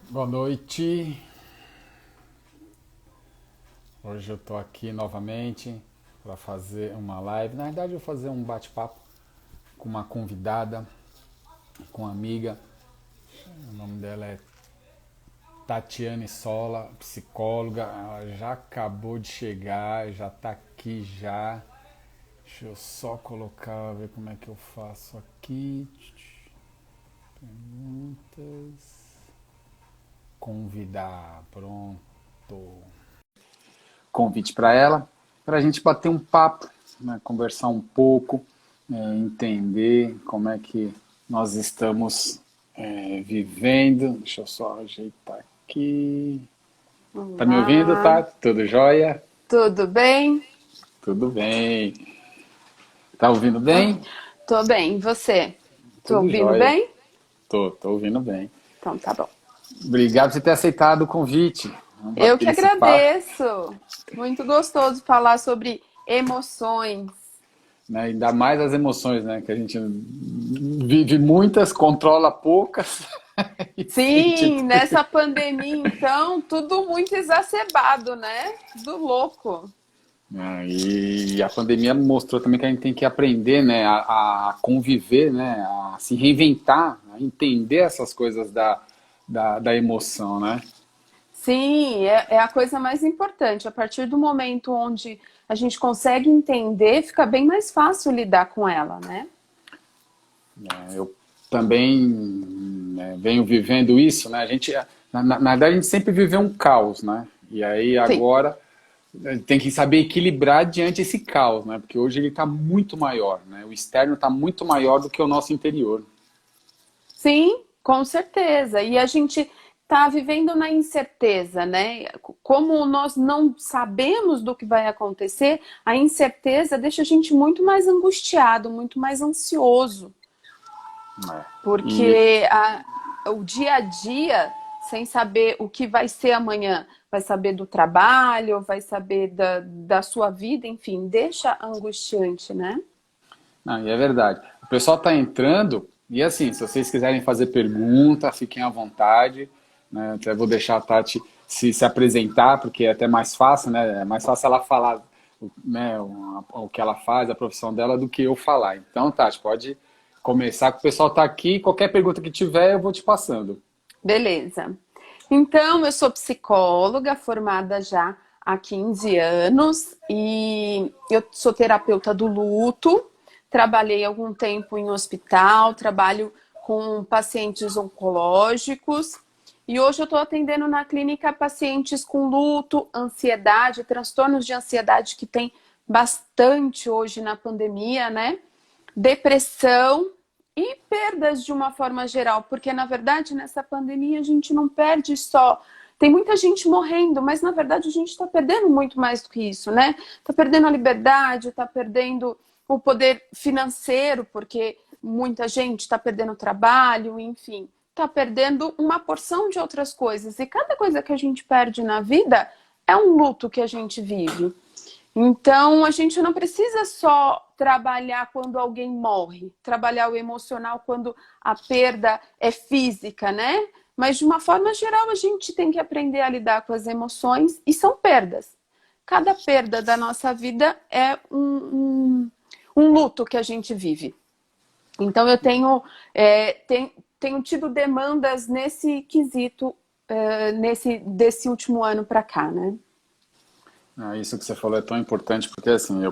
Boa noite. Hoje eu tô aqui novamente para fazer uma live. Na verdade, eu vou fazer um bate-papo com uma convidada, com uma amiga. O nome dela é Tatiane Sola, psicóloga. Ela já acabou de chegar, já tá aqui já. Deixa eu só colocar, ver como é que eu faço aqui. Perguntas. Convidar, pronto. Convite para a gente bater um papo, né, conversar um pouco, entender como é que nós estamos vivendo. Deixa eu só ajeitar aqui. Tá me ouvindo, Olá, tá? Tudo jóia? tudo bem? Tudo bem. Tá ouvindo Então, bem? tô bem. E você? Tô Tudo ouvindo jóia. bem? Tô ouvindo bem. Então tá bom. Obrigado por você ter aceitado o convite. Vamos Eu que bater esse papo. agradeço. Muito gostoso falar sobre emoções. Né? Ainda mais as emoções, né? Que a gente vive muitas, controla poucas e sente Sim, tudo. nessa pandemia, então, tudo muito exacerbado, né? Tudo louco. E a pandemia mostrou também que a gente tem que aprender, né, a conviver, né, a se reinventar, a entender essas coisas da emoção, né? Sim, é a coisa mais importante. A partir do momento onde a gente consegue entender, fica bem mais fácil lidar com ela, né? Eu também venho vivendo isso, né? A gente, na verdade, a gente sempre viveu um caos, né? E aí Sim. agora tem que saber equilibrar diante desse caos, né? Porque hoje ele está muito maior, né? O externo está muito maior do que o nosso interior. Sim, com certeza. E a gente está vivendo na incerteza, né? Como nós não sabemos do que vai acontecer, a incerteza deixa a gente muito mais angustiado, muito mais ansioso, Né? E porque o dia a dia, sem saber o que vai ser amanhã, vai saber do trabalho, vai saber da sua vida, enfim, deixa angustiante, né? Não, e é verdade. O pessoal está entrando, e assim, se vocês quiserem fazer pergunta, fiquem à vontade. Né? Até vou deixar a Tati se apresentar, porque é até mais fácil, né? É mais fácil ela falar, né, o que ela faz, a profissão dela, do que eu falar. Então, Tati, pode começar, que o pessoal está aqui. Qualquer pergunta que tiver, eu vou te passando. Beleza. Então, eu sou psicóloga, formada já há 15 anos e eu sou terapeuta do luto. Trabalhei algum tempo em hospital, trabalho com pacientes oncológicos e hoje eu estou atendendo na clínica pacientes com luto, ansiedade, transtornos de ansiedade que tem bastante hoje na pandemia, né? Depressão e perdas de uma forma geral, porque na verdade nessa pandemia a gente não perde só. Tem muita gente morrendo, mas na verdade a gente está perdendo muito mais do que isso, né? Está perdendo a liberdade, está perdendo o poder financeiro, porque muita gente está perdendo o trabalho, enfim, está perdendo uma porção de outras coisas. E cada coisa que a gente perde na vida é um luto que a gente vive. Então, a gente não precisa só trabalhar quando alguém morre, trabalhar o emocional quando a perda é física, né? Mas, de uma forma geral, a gente tem que aprender a lidar com as emoções e são perdas. Cada perda da nossa vida é um luto que a gente vive. Então, eu tenho tido demandas nesse quesito, desse último ano para cá, né? Ah, isso que você falou é tão importante, porque assim, eu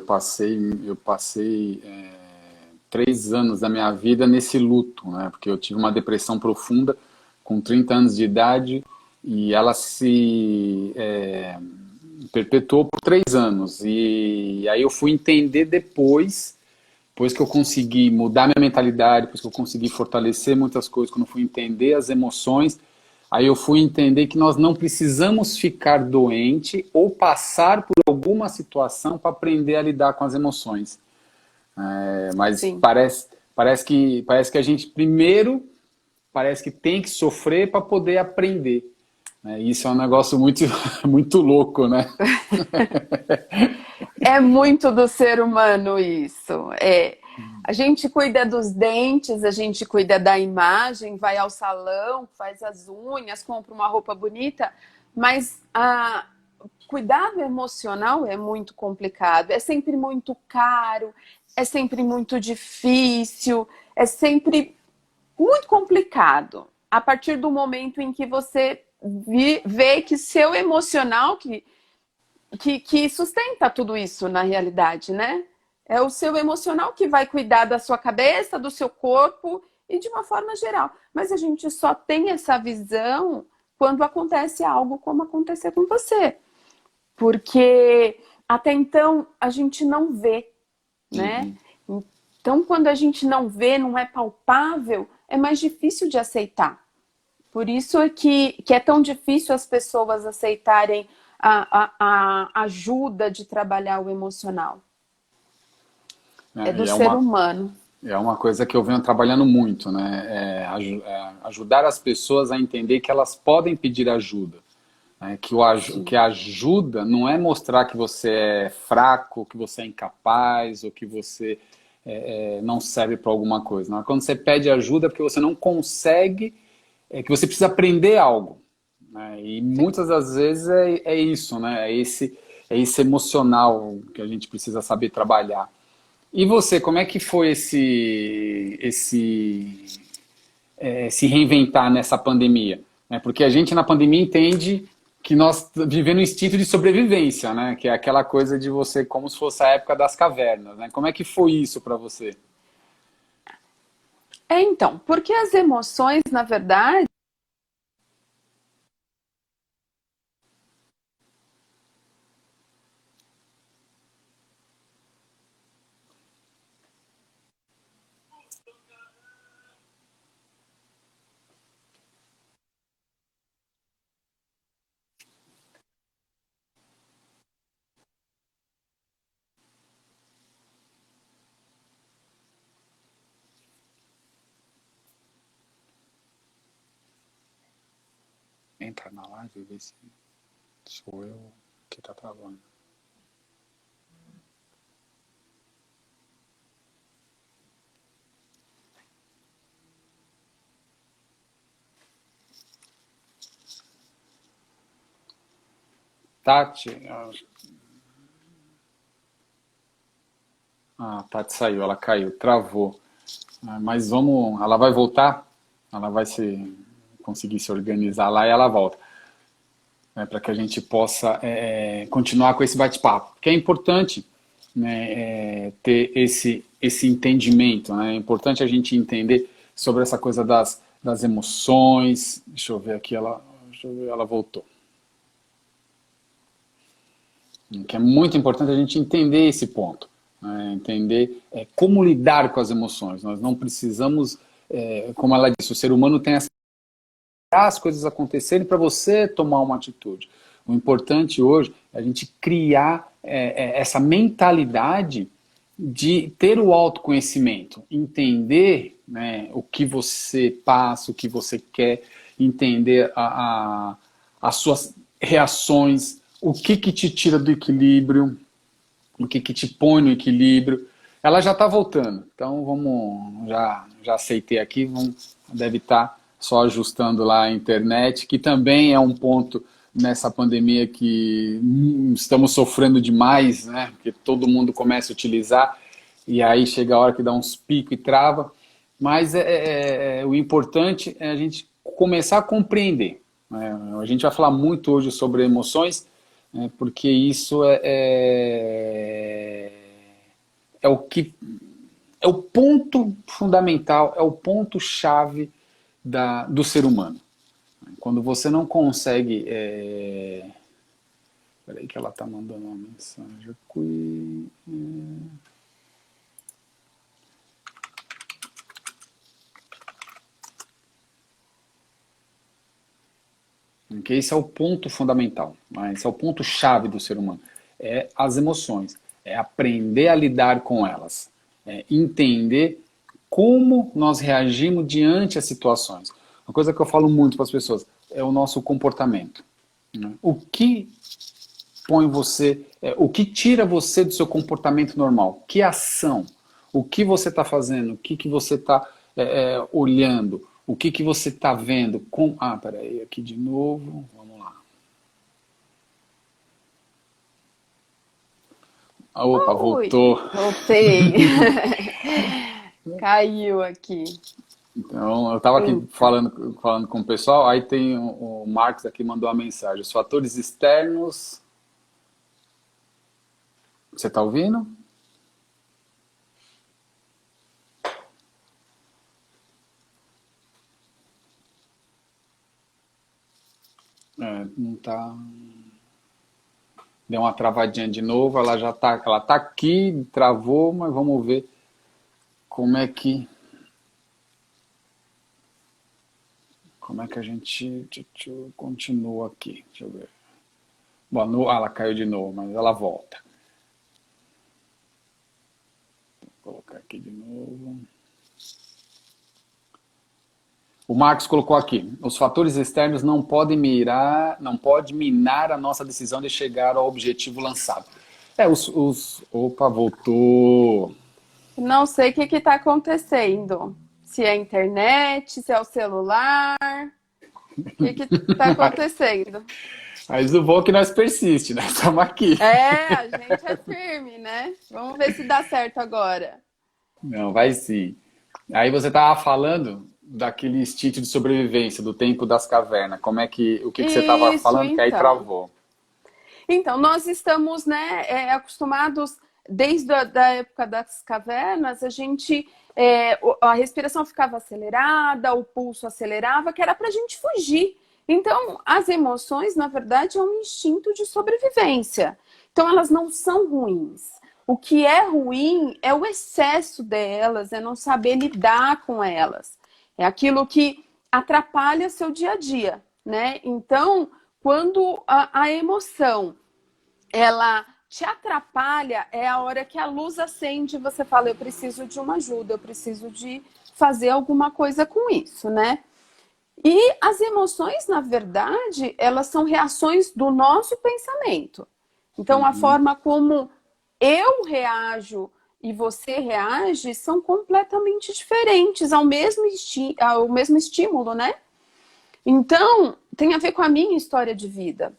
passei 3 anos da minha vida nesse luto, né? Porque eu tive uma depressão profunda com 30 anos de idade e ela se perpetuou por 3 anos. E aí eu fui entender depois que eu consegui mudar minha mentalidade, depois que eu consegui fortalecer muitas coisas, quando eu fui entender as emoções, aí eu fui entender que nós não precisamos ficar doente ou passar por alguma situação para aprender a lidar com as emoções. Mas Sim. parece que a gente primeiro parece que tem que sofrer para poder aprender. Né? Isso é um negócio muito, muito louco, né? É muito do ser humano isso. A gente cuida dos dentes, a gente cuida da imagem, vai ao salão, faz as unhas, compra uma roupa bonita, mas cuidado emocional é muito complicado, é sempre muito caro, é sempre muito difícil, é sempre muito complicado. A partir do momento em que você vê que seu emocional, que sustenta tudo isso na realidade, né? É o seu emocional que vai cuidar da sua cabeça, do seu corpo e de uma forma geral. Mas a gente só tem essa visão quando acontece algo como aconteceu com você. Porque até então a gente não vê, né? Então, quando a gente não vê, não é palpável, é mais difícil de aceitar. Por isso é que é tão difícil as pessoas aceitarem a ajuda de trabalhar o emocional. É do ser humano. É uma coisa que eu venho trabalhando muito, né? Ajudar as pessoas a entender que elas podem pedir ajuda. Né? Que a ajuda não é mostrar que você é fraco, que você é incapaz, ou que você não serve para alguma coisa. Não? Quando você pede ajuda é porque você não consegue, que você precisa aprender algo. Né? E muitas das vezes é isso, né? É esse emocional que a gente precisa saber trabalhar. E você, como é que foi se reinventar nessa pandemia? Né? Porque a gente na pandemia entende que nós vivemos um instinto de sobrevivência, né? Que é aquela coisa de você, como se fosse a época das cavernas. Né? Como é que foi isso para você? Então, porque as emoções, na verdade, Entra na live e vê se sou eu que tá travando. Tati, Tati saiu, ela caiu, travou. Mas ela vai voltar, ela vai conseguir se organizar lá e ela volta. Né, para que a gente possa continuar com esse bate-papo. Porque é importante, né, ter esse entendimento. Né? É importante a gente entender sobre essa coisa das emoções. Deixa eu ver aqui, ela voltou. Que é muito importante a gente entender esse ponto. Né? Entender como lidar com as emoções. Nós não precisamos, como ela disse, o ser humano tem as coisas acontecerem para você tomar uma atitude. O importante hoje é a gente criar essa mentalidade de ter o autoconhecimento, entender, né, o que você passa, o que você quer, entender as suas reações, o que te tira do equilíbrio, o que te põe no equilíbrio. Ela já está voltando, então já aceitei aqui, deve estar só ajustando lá a internet, que também é um ponto nessa pandemia que estamos sofrendo demais, né? Porque todo mundo começa a utilizar e aí chega a hora que dá uns picos e trava. Mas o importante é a gente começar a compreender. Né? A gente vai falar muito hoje sobre emoções, né? Porque isso é o ponto fundamental, é o ponto chave do ser humano. Quando você não consegue... Peraí que ela está mandando uma mensagem aqui. Okay? Esse é o ponto fundamental. Né? Esse é o ponto chave do ser humano. É as emoções. É aprender a lidar com elas. É entender como nós reagimos diante das situações. Uma coisa que eu falo muito para as pessoas é o nosso comportamento. Né? O que põe você, o que tira você do seu comportamento normal? Que ação? O que você está fazendo? O que, que você está olhando? O que, que você está vendo? Peraí, aqui de novo. Vamos lá. Opa, Oi, voltou. voltei. Caiu aqui. Então, eu estava aqui falando com o pessoal, aí tem o Marcos aqui mandou uma mensagem. Os fatores externos... Você está ouvindo? Não tá... Deu uma travadinha de novo, ela tá aqui, travou, mas vamos ver como é que a gente continua aqui. Deixa eu ver. Bom, ela caiu de novo, mas ela volta. Vou colocar aqui de novo. O Marcos colocou aqui, os fatores externos não podem minar a nossa decisão de chegar ao objetivo lançado. Opa, voltou. Não sei o que está acontecendo. Se é a internet, se é o celular. O que está acontecendo? Mas o bom é que nós persiste, né? Estamos aqui. A gente é firme, né? Vamos ver se dá certo agora. Não, vai sim. Aí você estava falando daquele instinto de sobrevivência, do tempo das cavernas. O que você estava falando então. que aí travou? Então, nós estamos, né, acostumados, desde a época das cavernas, a respiração ficava acelerada, o pulso acelerava, que era para a gente fugir. Então, as emoções, na verdade, é um instinto de sobrevivência. Então, elas não são ruins. O que é ruim é o excesso delas, é não saber lidar com elas. É aquilo que atrapalha seu dia a dia, né? Então, quando a emoção, ela te atrapalha, é a hora que a luz acende e você fala, eu preciso de uma ajuda, eu preciso de fazer alguma coisa com isso, né? E as emoções, na verdade, elas são reações do nosso pensamento. Então, a forma como eu reajo e você reage são completamente diferentes ao mesmo estímulo, né? Então, tem a ver com a minha história de vida.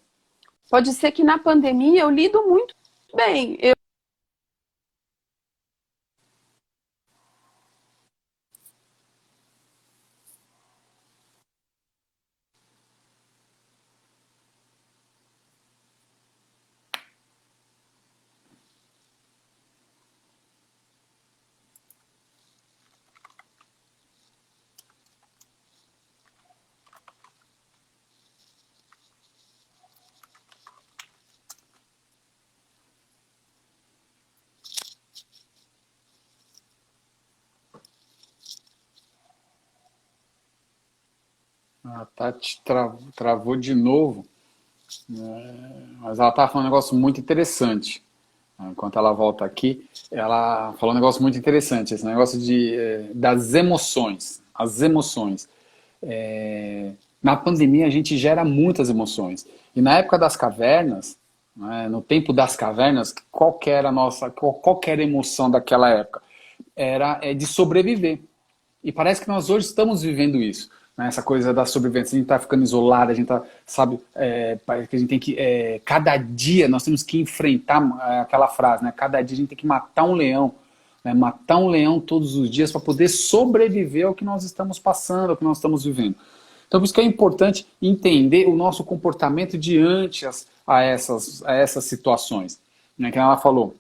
Pode ser que na pandemia eu lido muito bem. A Tati travou de novo, mas ela estava falando um negócio muito interessante. Enquanto ela volta aqui, ela falou um negócio muito interessante, esse negócio das emoções. As emoções. Na pandemia a gente gera muitas emoções. E na época das cavernas, né, no tempo das cavernas, qual que era qual que era a emoção daquela época? Era de sobreviver. E parece que nós hoje estamos vivendo isso. Né? Essa coisa da sobrevivência. A gente está ficando isolado, a gente está, sabe, parece que a gente tem que, cada dia nós temos que enfrentar aquela frase, né? Cada dia a gente tem que matar um leão. Né? Matar um leão todos os dias para poder sobreviver ao que nós estamos passando, ao que nós estamos vivendo. Então, por isso que é importante entender o nosso comportamento diante a essas situações. Né? Que ela falou,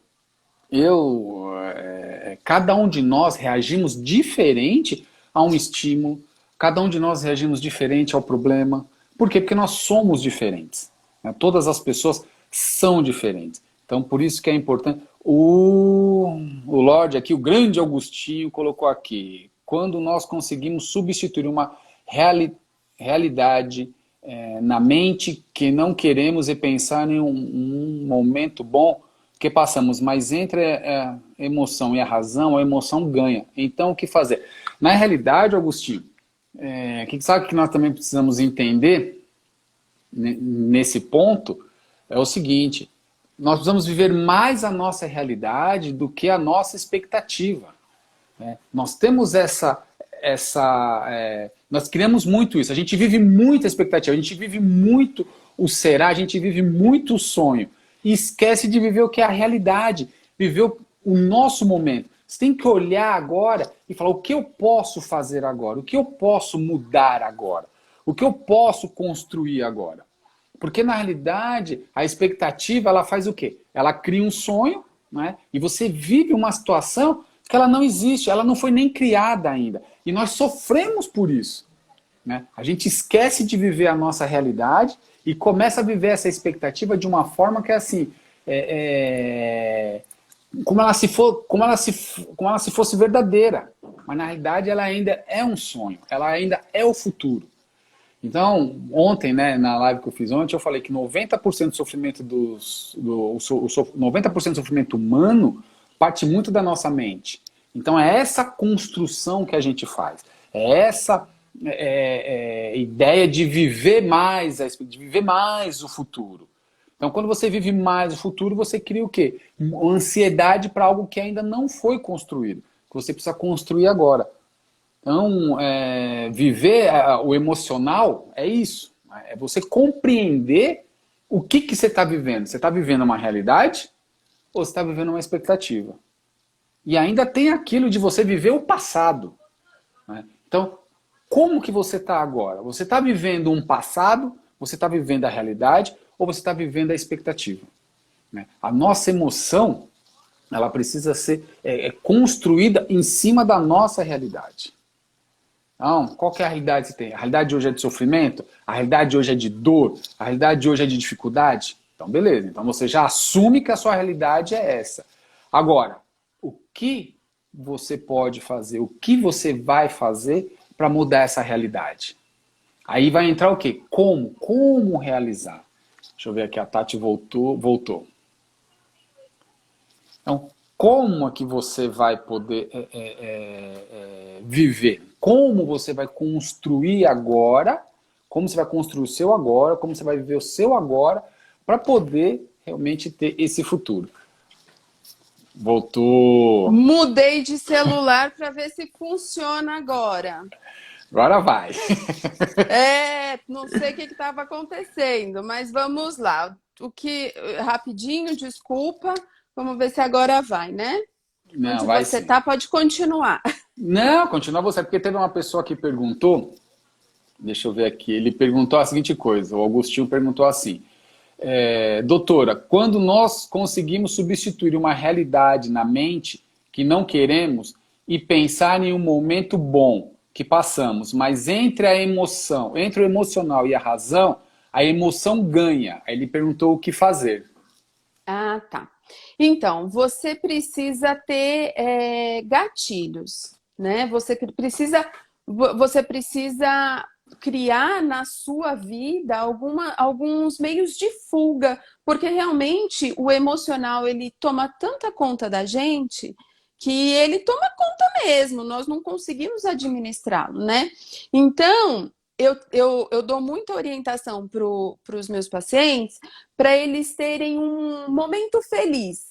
cada um de nós reagimos diferente a um estímulo, cada um de nós reagimos diferente ao problema. Por quê? Porque nós somos diferentes. Né? Todas as pessoas são diferentes. Então, por isso que é importante. O Lorde aqui, o grande Augustinho, colocou aqui, quando nós conseguimos substituir uma realidade na mente que não queremos e pensar em um momento bom que passamos, mas entre a emoção e a razão, a emoção ganha. Então, o que fazer? Na realidade, Augustinho, sabe que nós também precisamos entender nesse ponto é o seguinte, nós precisamos viver mais a nossa realidade do que a nossa expectativa. Nós temos nós criamos muito isso, a gente vive muita expectativa, a gente vive muito o será, a gente vive muito o sonho e esquece de viver o que é a realidade, viver o nosso momento. Você tem que olhar agora e falar o que eu posso fazer agora, o que eu posso mudar agora, o que eu posso construir agora. Porque na realidade a expectativa ela faz o quê? Ela cria um sonho, né? E você vive uma situação que ela não existe, ela não foi nem criada ainda. E nós sofremos por isso, né? A gente esquece de viver a nossa realidade e começa a viver essa expectativa de uma forma que é assim, como ela se fosse verdadeira. Mas na realidade ela ainda é um sonho, ela ainda é o futuro. Então, ontem, né, na live que eu fiz ontem, eu falei que 90% do sofrimento 90% do sofrimento humano parte muito da nossa mente. Então é essa construção que a gente faz. É essa ideia de viver mais o futuro. Então, quando você vive mais o futuro, você cria o quê? Uma ansiedade para algo que ainda não foi construído, que você precisa construir agora. Então, viver o emocional é isso. É você compreender o que você está vivendo. Você está vivendo uma realidade ou você está vivendo uma expectativa? E ainda tem aquilo de você viver o passado, né? Então, como que você está agora? Você está vivendo um passado? Você está vivendo a realidade? Ou você está vivendo a expectativa, né? A nossa emoção, ela precisa ser construída em cima da nossa realidade. Então, qual que é a realidade que você tem? A realidade de hoje é de sofrimento? A realidade de hoje é de dor? A realidade de hoje é de dificuldade? Então, beleza. Então, você já assume que a sua realidade é essa. Agora, o que você pode fazer? O que você vai fazer para mudar essa realidade? Aí vai entrar o quê? Como? Como realizar? Deixa eu ver aqui, a Tati voltou. Então, como é que você vai poder viver? Como você vai construir agora? Como você vai construir o seu agora? Como você vai viver o seu agora? Para poder realmente ter esse futuro. Voltou. Mudei de celular para ver se funciona agora. Agora vai. Não sei o que estava acontecendo, mas vamos lá. Rapidinho, desculpa. Vamos ver se agora vai, né? Não, onde vai você sim. está, pode continuar. Não, continua você, porque teve uma pessoa que perguntou, deixa eu ver aqui, ele perguntou a seguinte coisa, o Agostinho perguntou assim, doutora, quando nós conseguimos substituir uma realidade na mente que não queremos e pensar em um momento bom que passamos, mas entre o emocional e a razão, a emoção ganha. Aí ele perguntou o que fazer. Ah, tá. Então, você precisa ter gatilhos, né? Você precisa criar na sua vida alguns meios de fuga, porque realmente o emocional ele toma tanta conta da gente que ele toma conta mesmo, nós não conseguimos administrá-lo, né? Então, eu dou muita orientação para os meus pacientes para eles terem um momento feliz.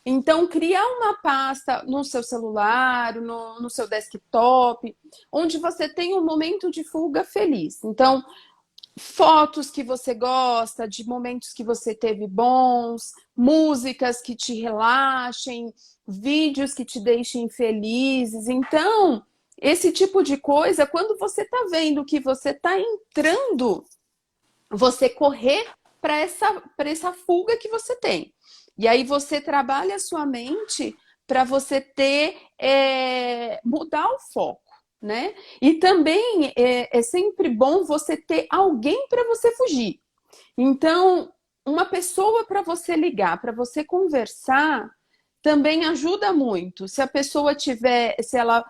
Então, criar uma pasta no seu celular, no seu desktop, onde você tem um momento de fuga feliz. Então, fotos que você gosta, de momentos que você teve bons, músicas que te relaxem, vídeos que te deixem felizes. Então, esse tipo de coisa, quando você está vendo que você está entrando, você correr para essa fuga que você tem. E aí você trabalha a sua mente para você mudar o foco, né? E também é sempre bom você ter alguém para você fugir. Então, uma pessoa para você ligar, para você conversar, também ajuda muito. Se a pessoa tiver, se ela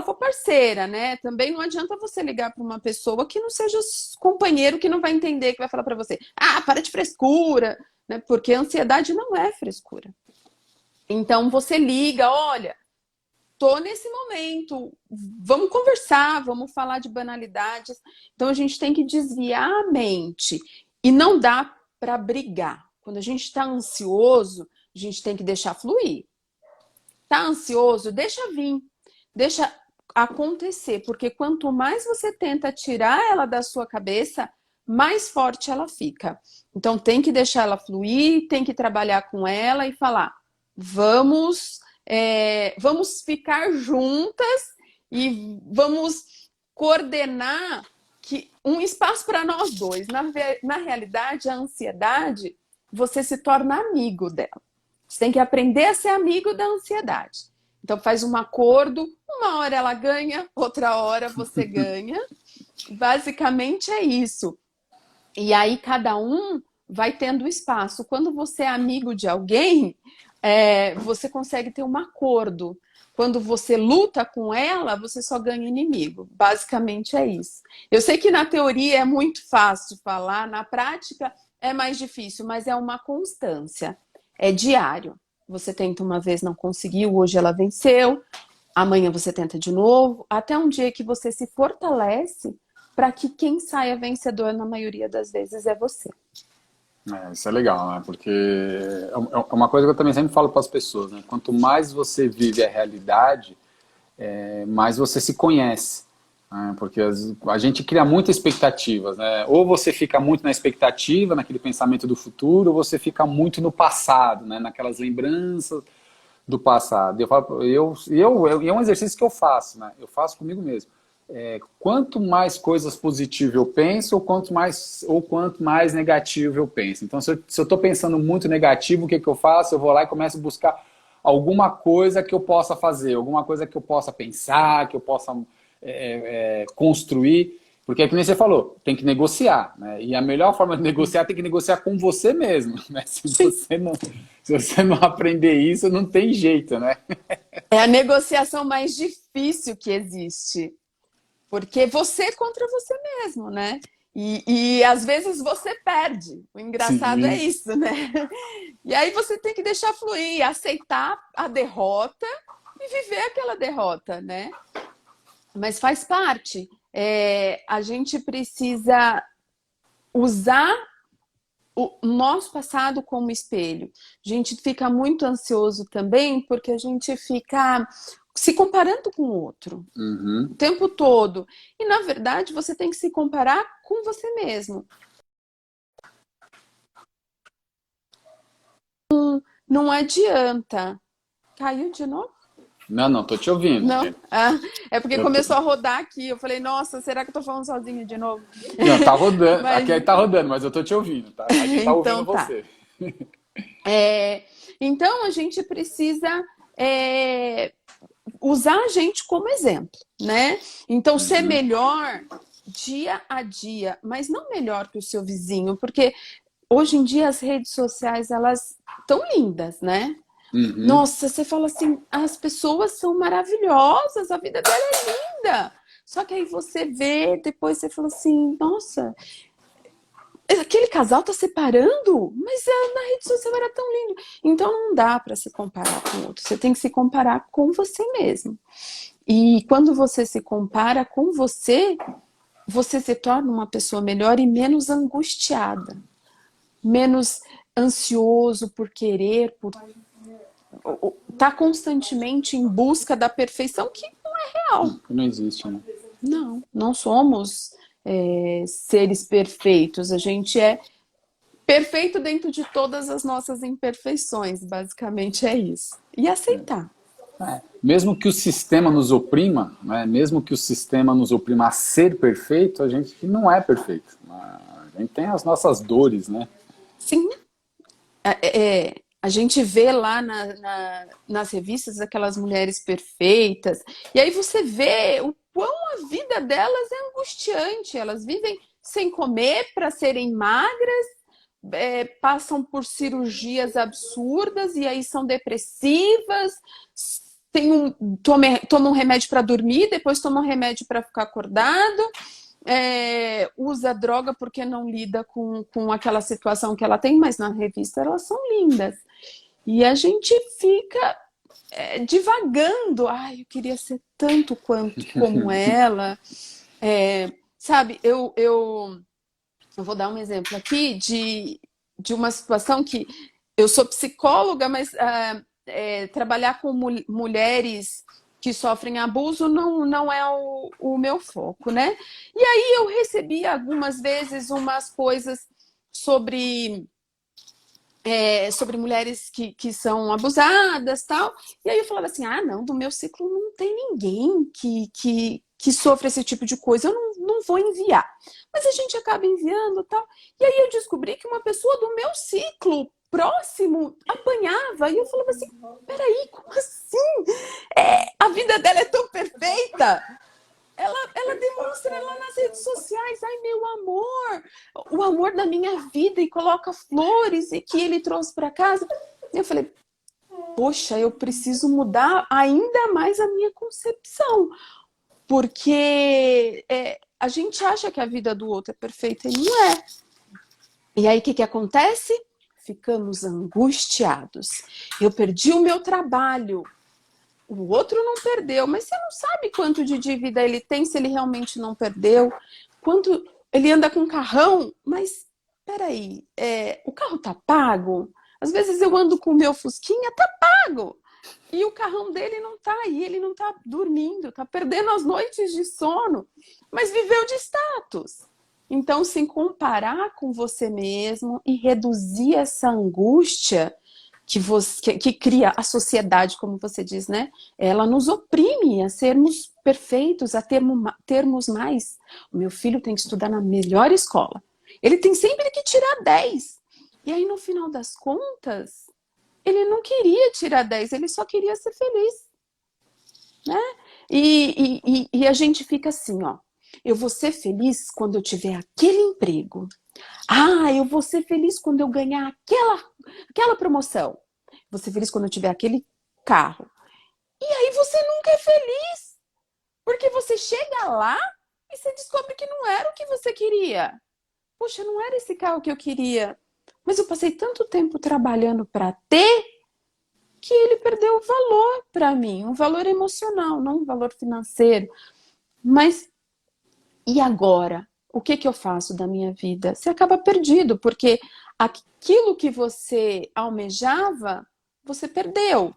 for parceira, né? Também não adianta você ligar para uma pessoa que não seja companheiro, que não vai entender, que vai falar para você, para de frescura, né? Porque a ansiedade não é frescura. Então você liga, olha, tô nesse momento, vamos conversar, vamos falar de banalidades. Então a gente tem que desviar a mente e não dá para brigar. Quando a gente está ansioso, a gente tem que deixar fluir. Tá ansioso? Deixa vir. deixa acontecer, porque quanto mais você tenta tirar ela da sua cabeça, mais forte ela fica. Então tem que deixar ela fluir, tem que trabalhar com ela e falar, vamos ficar juntas e vamos coordenar um espaço para nós dois. Na realidade, a ansiedade, você se torna amigo dela. Você tem que aprender a ser amigo da ansiedade. Então faz um acordo, uma hora ela ganha, outra hora você ganha. Basicamente é isso. E aí cada um vai tendo espaço. Quando você é amigo de alguém, você consegue ter um acordo. Quando você luta com ela, você só ganha inimigo. Basicamente é isso. Eu sei que na teoria é muito fácil falar, na prática é mais difícil, mas é uma constância. É diário. Você tenta uma vez, não conseguiu, hoje ela venceu, amanhã você tenta de novo, até um dia que você se fortalece para que quem saia vencedor na maioria das vezes é você. Isso é legal, né? Porque é uma coisa que eu também sempre falo para as pessoas, né? Quanto mais você vive a realidade, mais você se conhece, né? Porque a gente cria muitas expectativas, né? Ou você fica muito na expectativa, naquele pensamento do futuro, ou você fica muito no passado, né? Naquelas lembranças do passado. Eu falo, é um exercício que eu faço, né? Eu faço comigo mesmo. Quanto mais coisas positivas eu penso, ou quanto mais negativo eu penso. Então, se eu estou pensando muito negativo, o que eu faço? Eu vou lá e começo a buscar alguma coisa que eu possa fazer, alguma coisa que eu possa pensar, que eu possa construir. Porque é que nem você falou, tem que negociar, né? E a melhor forma de negociar tem que negociar com você mesmo, né? Se você não aprender isso, não tem jeito, né? É a negociação mais difícil que existe. Porque você é contra você mesmo, né? E às vezes você perde. O engraçado é Sim. isso, né? E aí você tem que deixar fluir, aceitar a derrota e viver aquela derrota, né? Mas faz parte. A gente precisa usar o nosso passado como espelho. A gente fica muito ansioso também porque a gente fica se comparando com o outro o Uhum. tempo todo. E, na verdade, você tem que se comparar com você mesmo. Não adianta. Caiu de novo? Não, tô te ouvindo. Não? Ah, é porque Eu tô... começou a rodar aqui. Eu falei, nossa, será que eu tô falando sozinha de novo? Não, tá rodando. Mas, Aqui tá rodando, mas eu tô te ouvindo, tá? A gente tá ouvindo então tá. você. Então, a gente precisa usar a gente como exemplo, né? Então, ser Uhum. melhor dia a dia, mas não melhor que o seu vizinho, porque hoje em dia as redes sociais, elas estão lindas, né? Uhum. Nossa, você fala assim, as pessoas são maravilhosas, a vida dela é linda. Só que aí você vê, depois você fala assim, nossa, aquele casal tá separando? Mas na rede social era tão lindo. Então não dá para se comparar com o outro. Você tem que se comparar com você mesmo. E quando você se compara com você, você se torna uma pessoa melhor e menos angustiada, menos ansioso por querer, por tá constantemente em busca da perfeição, que não é real. Não existe, né? Não somos seres perfeitos. A gente é perfeito dentro de todas as nossas imperfeições, basicamente é isso. E aceitar. Mesmo que o sistema nos oprima, né? Mesmo que o sistema nos oprima a ser perfeito, a gente não é perfeito. A gente tem as nossas dores, né? Sim, a gente vê lá nas revistas aquelas mulheres perfeitas, e aí você vê o quão a vida delas é angustiante. Elas vivem sem comer para serem magras, passam por cirurgias absurdas e aí são depressivas, tomam um remédio para dormir, depois tomam um remédio para ficar acordado, usa droga porque não lida com aquela situação que ela tem, mas na revista elas são lindas. E a gente fica divagando. Ai, eu queria ser tanto quanto como ela. Sabe, eu vou dar um exemplo aqui de uma situação que eu sou psicóloga, mas trabalhar com mulheres que sofrem abuso não é o meu foco, né? E aí eu recebi algumas vezes umas coisas sobre sobre mulheres que são abusadas, tal. E aí eu falava assim, ah, não, do meu ciclo não tem ninguém que sofre esse tipo de coisa, eu não vou enviar. Mas a gente acaba enviando, tal. E aí eu descobri que uma pessoa do meu ciclo próximo apanhava, e eu falava assim, peraí, como assim? A vida dela é tão perfeita, ela demonstra lá nas redes sociais, ai meu amor, o amor da minha vida, e coloca flores e que ele trouxe para casa. Eu falei, poxa, eu preciso mudar ainda mais a minha concepção, porque a gente acha que a vida do outro é perfeita e não é. E aí o que acontece? Ficamos angustiados. Eu perdi o meu trabalho. O outro não perdeu, mas você não sabe quanto de dívida ele tem, se ele realmente não perdeu, quanto ele anda com carrão, mas peraí, o carro tá pago? Às vezes eu ando com o meu Fusquinha, tá pago, e o carrão dele não tá, e ele não tá dormindo, tá perdendo as noites de sono, mas viveu de status. Então, se comparar com você mesmo e reduzir essa angústia que cria a sociedade, como você diz, né? Ela nos oprime a sermos perfeitos, a termos mais. O meu filho tem que estudar na melhor escola. Ele tem sempre que tirar 10. E aí, no final das contas, ele não queria tirar 10, ele só queria ser feliz, né? E a gente fica assim, ó. Eu vou ser feliz quando eu tiver aquele emprego. Ah, eu vou ser feliz quando eu ganhar aquela promoção. Vou ser feliz quando eu tiver aquele carro. E aí você nunca é feliz. Porque você chega lá e você descobre que não era o que você queria. Poxa, não era esse carro que eu queria. Mas eu passei tanto tempo trabalhando para ter que ele perdeu o valor para mim. Um valor emocional, não um valor financeiro. Mas e agora? O que eu faço da minha vida? Você acaba perdido, porque aquilo que você almejava, você perdeu.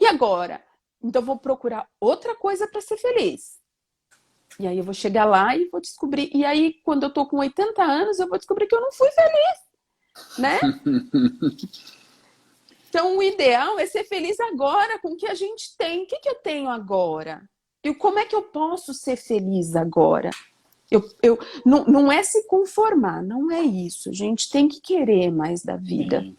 E agora? Então vou procurar outra coisa para ser feliz. E aí eu vou chegar lá e vou descobrir. E aí, quando eu tô com 80 anos, eu vou descobrir que eu não fui feliz, né? Então o ideal é ser feliz agora com o que a gente tem. O que eu tenho agora? E como é que eu posso ser feliz agora? Não é se conformar, não é isso. A gente tem que querer mais da vida. Sim.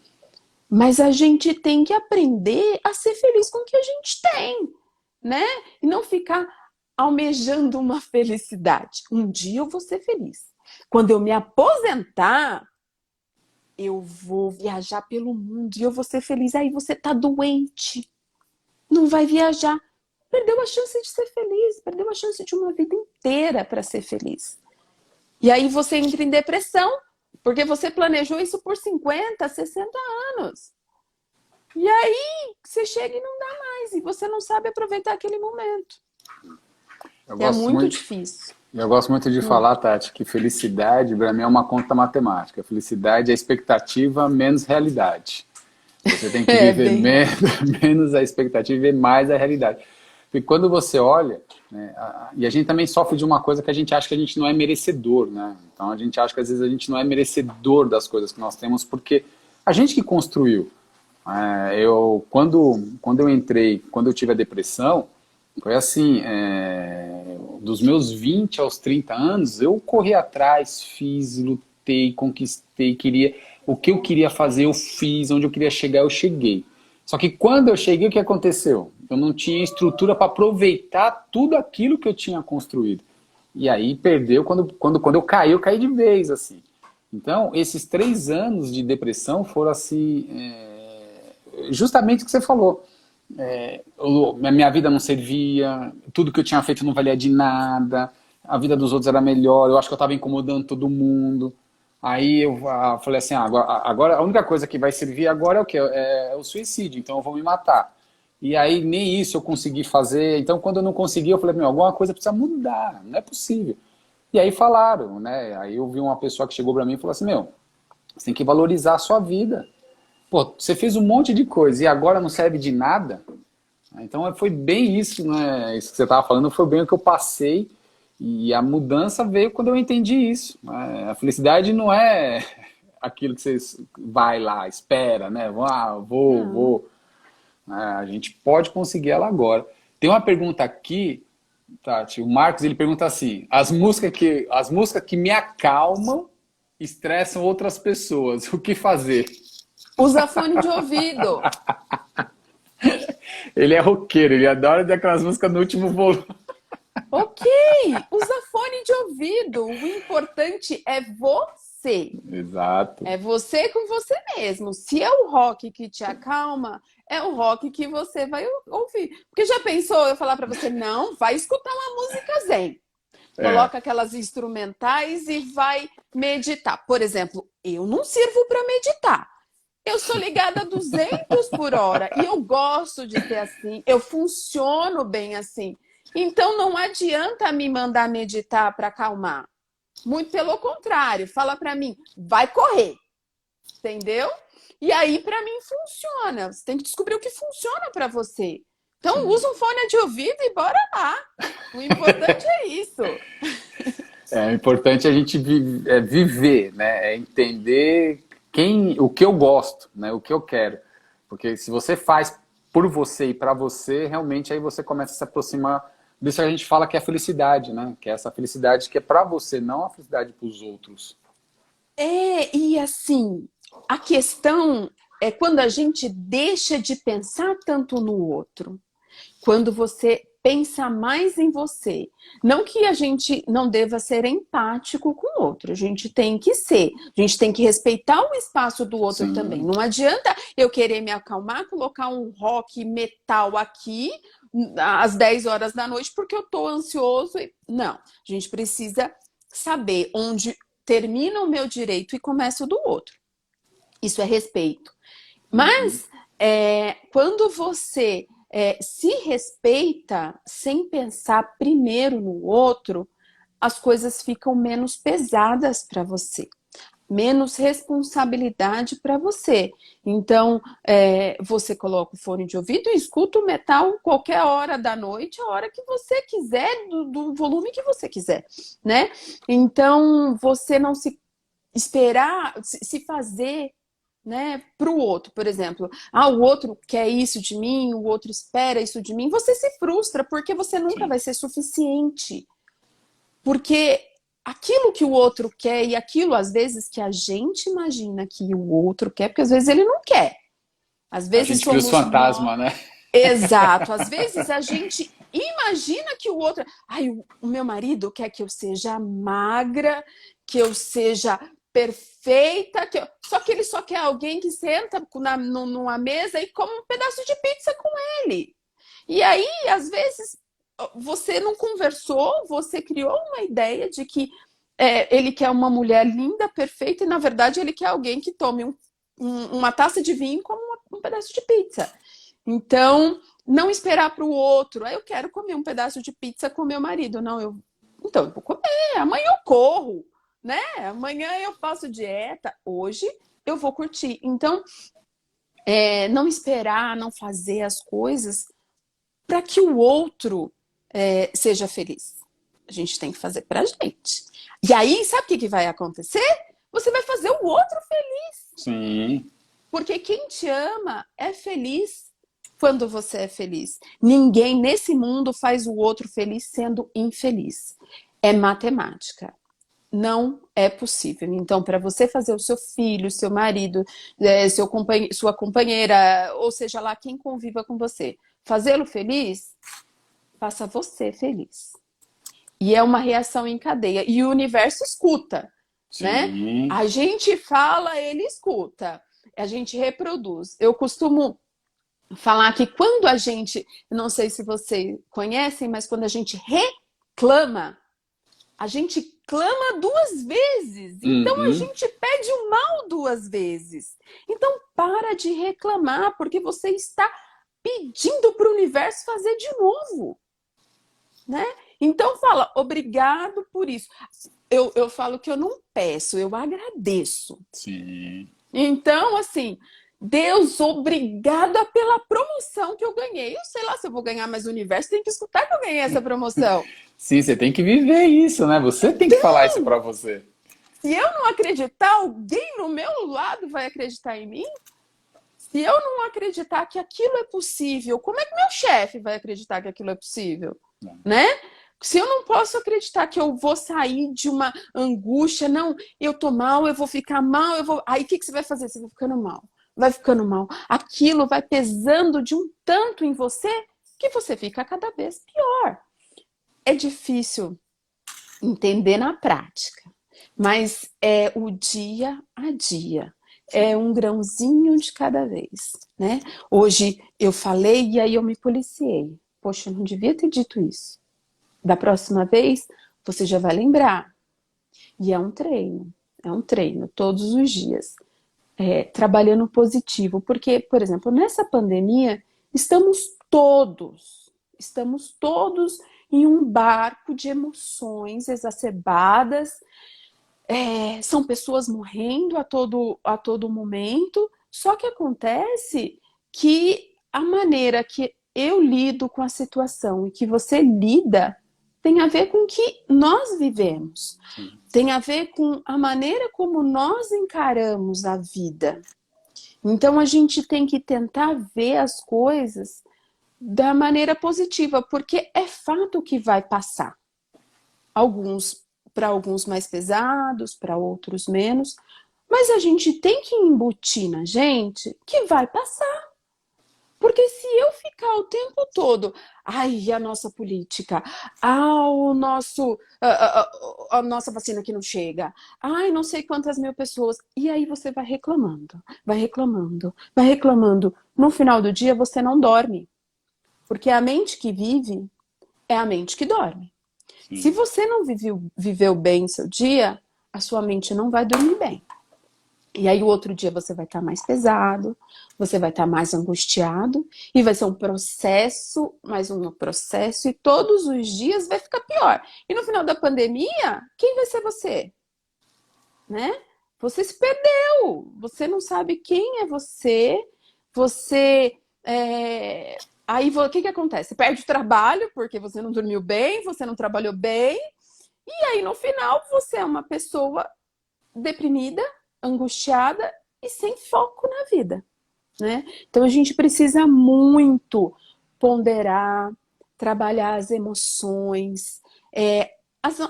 Mas a gente tem que aprender a ser feliz com o que a gente tem, né? E não ficar almejando uma felicidade. Um dia eu vou ser feliz. Quando eu me aposentar, eu vou viajar pelo mundo e eu vou ser feliz. Aí você tá doente, não vai viajar. Perdeu a chance de ser feliz, perdeu a chance de uma vida inteira para ser feliz. E aí você entra em depressão, porque você planejou isso por 50, 60 anos. E aí você chega e não dá mais, e você não sabe aproveitar aquele momento. É muito difícil. Eu gosto muito de falar, Tati, que felicidade para mim é uma conta matemática. Felicidade é expectativa menos realidade. Você tem que viver menos a expectativa e ver mais a realidade. Porque quando você olha, né, e a gente também sofre de uma coisa que a gente acha que a gente não é merecedor, né? Então a gente acha que às vezes a gente não é merecedor das coisas que nós temos, porque a gente que construiu. Quando eu tive a depressão, foi assim, dos meus 20 aos 30 anos, eu corri atrás, fiz, lutei, conquistei, o que eu queria fazer, eu fiz, onde eu queria chegar, eu cheguei. Só que quando eu cheguei, o que aconteceu? Eu não tinha estrutura para aproveitar tudo aquilo que eu tinha construído. E aí perdeu, quando eu caí de vez, assim. Então, esses 3 anos de depressão foram assim, justamente o que você falou. A minha vida não servia, tudo que eu tinha feito não valia de nada, a vida dos outros era melhor, eu acho que eu estava incomodando todo mundo. Aí eu falei assim, agora a única coisa que vai servir agora é o quê? É o suicídio, então eu vou me matar. E aí nem isso eu consegui fazer, então quando eu não consegui, eu falei, alguma coisa precisa mudar, não é possível. E aí falaram, né? Aí eu vi uma pessoa que chegou para mim e falou assim, você tem que valorizar a sua vida. Pô, você fez um monte de coisa e agora não serve de nada? Então foi bem isso, né? Isso que você estava falando foi bem o que eu passei e a mudança veio quando eu entendi isso, né? A felicidade não é aquilo que você vai lá, espera, né? Não. Vou. A gente pode conseguir ela agora. Tem uma pergunta aqui, Tati, o Marcos ele pergunta assim: as músicas que me acalmam estressam outras pessoas, o que fazer? Usa fone de ouvido. Ele é roqueiro, ele adora ter aquelas músicas no último volume. Ok, usa fone de ouvido. O importante é você. Exato. É você com você mesmo. Se é o rock que te acalma, é o rock que você vai ouvir. Porque já pensou eu falar para você, não, vai escutar uma música zen. É, Coloca aquelas instrumentais e vai meditar. Por exemplo, eu não sirvo para meditar. Eu sou ligada a 200 por hora e eu gosto de ser assim. Eu funciono bem assim. Então não adianta me mandar meditar para acalmar. Muito pelo contrário, fala para mim, vai correr, entendeu? E aí para mim funciona. Você tem que descobrir o que funciona para você. Então sim. usa um fone de ouvido e bora lá. O importante é isso. É o importante a gente viver, né? É entender o que eu gosto, né? O que eu quero. Porque se você faz por você e para você, realmente aí você começa a se aproximar disso que a gente fala que é a felicidade, né? Que é essa felicidade que é para você, não a felicidade para os outros. E assim, a questão é quando a gente deixa de pensar tanto no outro. Quando você pensa mais em você. Não que a gente não deva ser empático com o outro, a gente tem que ser. A gente tem que respeitar o espaço do outro também. Sim, Não adianta eu querer me acalmar, colocar um rock metal aqui às 10 horas da noite porque eu tô ansioso. Não, a gente precisa saber onde termina o meu direito e começa o do outro. Isso é respeito. uhum, Mas quando você se respeita sem pensar primeiro no outro, as coisas ficam menos pesadas para você, menos responsabilidade para você. Então, você coloca o fone de ouvido e escuta o metal qualquer hora da noite, a hora que você quiser, do volume que você quiser, né? Então, você não se esperar, se fazer, né, para o outro, por exemplo, o outro quer isso de mim, o outro espera isso de mim, você se frustra porque você nunca sim. vai ser suficiente, porque aquilo que o outro quer e aquilo às vezes que a gente imagina que o outro quer, porque às vezes ele não quer, às A vezes gente cria os somos nós, fantasmas, né? exato, às vezes a gente imagina que o outro, o meu marido quer que eu seja magra, que eu seja perfeita, só que ele só quer alguém que senta numa mesa e come um pedaço de pizza com ele. E aí, às vezes, você não conversou, você criou uma ideia de que ele quer uma mulher linda, perfeita, e na verdade ele quer alguém que tome uma taça de vinho e come um pedaço de pizza. Então, não esperar para o outro. Eu quero comer um pedaço de pizza com meu marido. Não, então eu vou comer. Amanhã eu corro, né? Amanhã eu faço dieta. Hoje eu vou curtir. Então, não esperar, não fazer as coisas para que o outro seja feliz. A gente tem que fazer para a gente. E aí, sabe o que vai acontecer? Você vai fazer o outro feliz. Sim, Porque quem te ama é feliz quando você é feliz. Ninguém nesse mundo faz o outro feliz sendo infeliz. É matemática. Não é possível. Então, para você fazer o seu filho, seu marido, sua companheira, ou seja lá quem conviva com você, fazê-lo feliz, faça você feliz. E é uma reação em cadeia. E o universo escuta, né? sim. A gente fala, ele escuta. A gente reproduz. Eu costumo falar que quando a gente, não sei se vocês conhecem, mas quando reclama, a gente clama duas vezes. Então a Uhum. gente pede o mal duas vezes. Então para de reclamar, porque você está pedindo para o universo fazer de novo, né? Então fala, obrigado por isso. Eu falo que eu não peço, eu agradeço. Sim. Então, assim, Deus, obrigada pela promoção que eu ganhei. Eu sei lá se eu vou ganhar mais universo, tem que escutar que eu ganhei essa promoção. Sim, você tem que viver isso, né? Você tem que falar isso pra você. Se eu não acreditar, alguém no meu lado vai acreditar em mim? Se eu não acreditar que aquilo é possível, como é que meu chefe vai acreditar que aquilo é possível? Né? Se eu não posso acreditar que eu vou sair de uma angústia, não, eu tô mal, eu vou ficar mal, eu vou. Aí o que você vai fazer? Você vai ficando mal. Vai ficando mal. Aquilo vai pesando de um tanto em você que você fica cada vez pior. É difícil entender na prática, mas é o dia a dia. É um grãozinho de cada vez, né? Hoje eu falei e aí eu me policiei. Poxa, eu não devia ter dito isso. Da próxima vez, você já vai lembrar. E é um treino todos os dias. Trabalhando positivo. Porque, por exemplo, nessa pandemia, estamos todos em um barco de emoções exacerbadas. São pessoas morrendo a todo momento. Só que acontece que a maneira que eu lido com a situação e que você lida tem a ver com o que nós vivemos. Sim. Tem a ver com a maneira como nós encaramos a vida. Então a gente tem que tentar ver as coisas da maneira positiva, porque é fato que vai passar. Para alguns mais pesados, para outros menos, mas a gente tem que embutir na gente que vai passar. Porque se eu ficar o tempo todo, ai, a nossa política, o nosso, a nossa vacina que não chega, ai, não sei quantas mil pessoas, e aí você vai reclamando, vai reclamando, vai reclamando. No final do dia você não dorme, porque a mente que vive é a mente que dorme. Sim. Se você não viveu bem seu dia, a sua mente não vai dormir bem. E aí o outro dia você vai estar mais pesado, você vai estar mais angustiado, e vai ser um processo, mais um processo, e todos os dias vai ficar pior. E no final da pandemia, quem vai ser você? Né? Você se perdeu, você não sabe quem é você, você... Aí o que acontece? Você perde o trabalho porque você não dormiu bem, você não trabalhou bem, e aí no final você é uma pessoa deprimida, angustiada e sem foco na vida, né? Então a gente precisa muito ponderar, trabalhar as emoções.